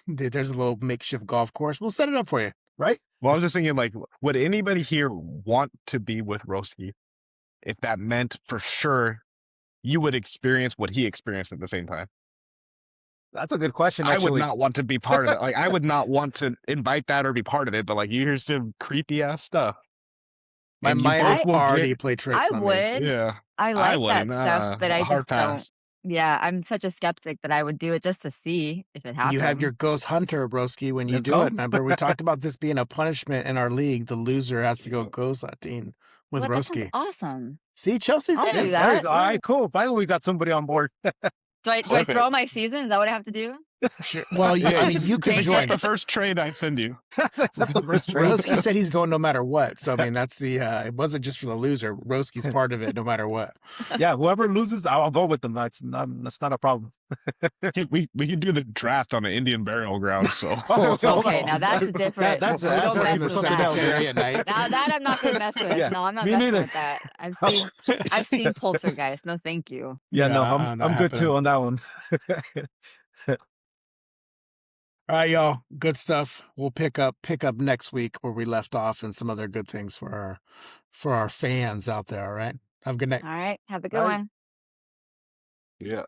There's a little makeshift golf course. We'll set it up for you. Right? Well, I was just thinking, like, would anybody here want to be with Roski if that meant for sure you would experience what he experienced at the same time? That's a good question, I would actually. not want to be part of it. Like, I would not want to invite that or be part of it, but like, you hear some creepy ass stuff. My And you mind both will already get- play tricks I on me. would. Yeah. I like that wouldn't. stuff, but I hard just don't. pass. Yeah, I'm such a skeptic that I would do it just to see if it happened. You have your ghost hunter, broski, when you Let's do go. it. Remember, we talked about this being a punishment in our league. The loser has to go ghost hunting with What? That sounds Broski. awesome. See, Chelsea's I'll in. do There you that. go. All right, cool. Finally, we got somebody on board. Do I Flip it. throw my season? Is that what I have to do? Sure. Well, Yeah, I mean, you could Take join. Accept the first trade I send you. Except the first trade. Broski said he's going no matter what. So, I mean, that's the, it wasn't just for the loser. Broski's part of it no matter what. Yeah, whoever loses, I'll go with them. That's not a problem. We can do the draft on an Indian burial ground. So Okay, now that's a different. That's we a- don't that's mess a with that. cemetery at night. Now that I'm not gonna mess with. Yeah, No, I'm not me messing neither. with that. I've seen Poltergeist. No, thank you. Yeah, no, not I'm good happening. too on that one. All right, y'all. Good stuff. We'll pick up next week where we left off and some other good things for our fans out there. All right. Have a good night. All right, have a good Bye. one. yeah.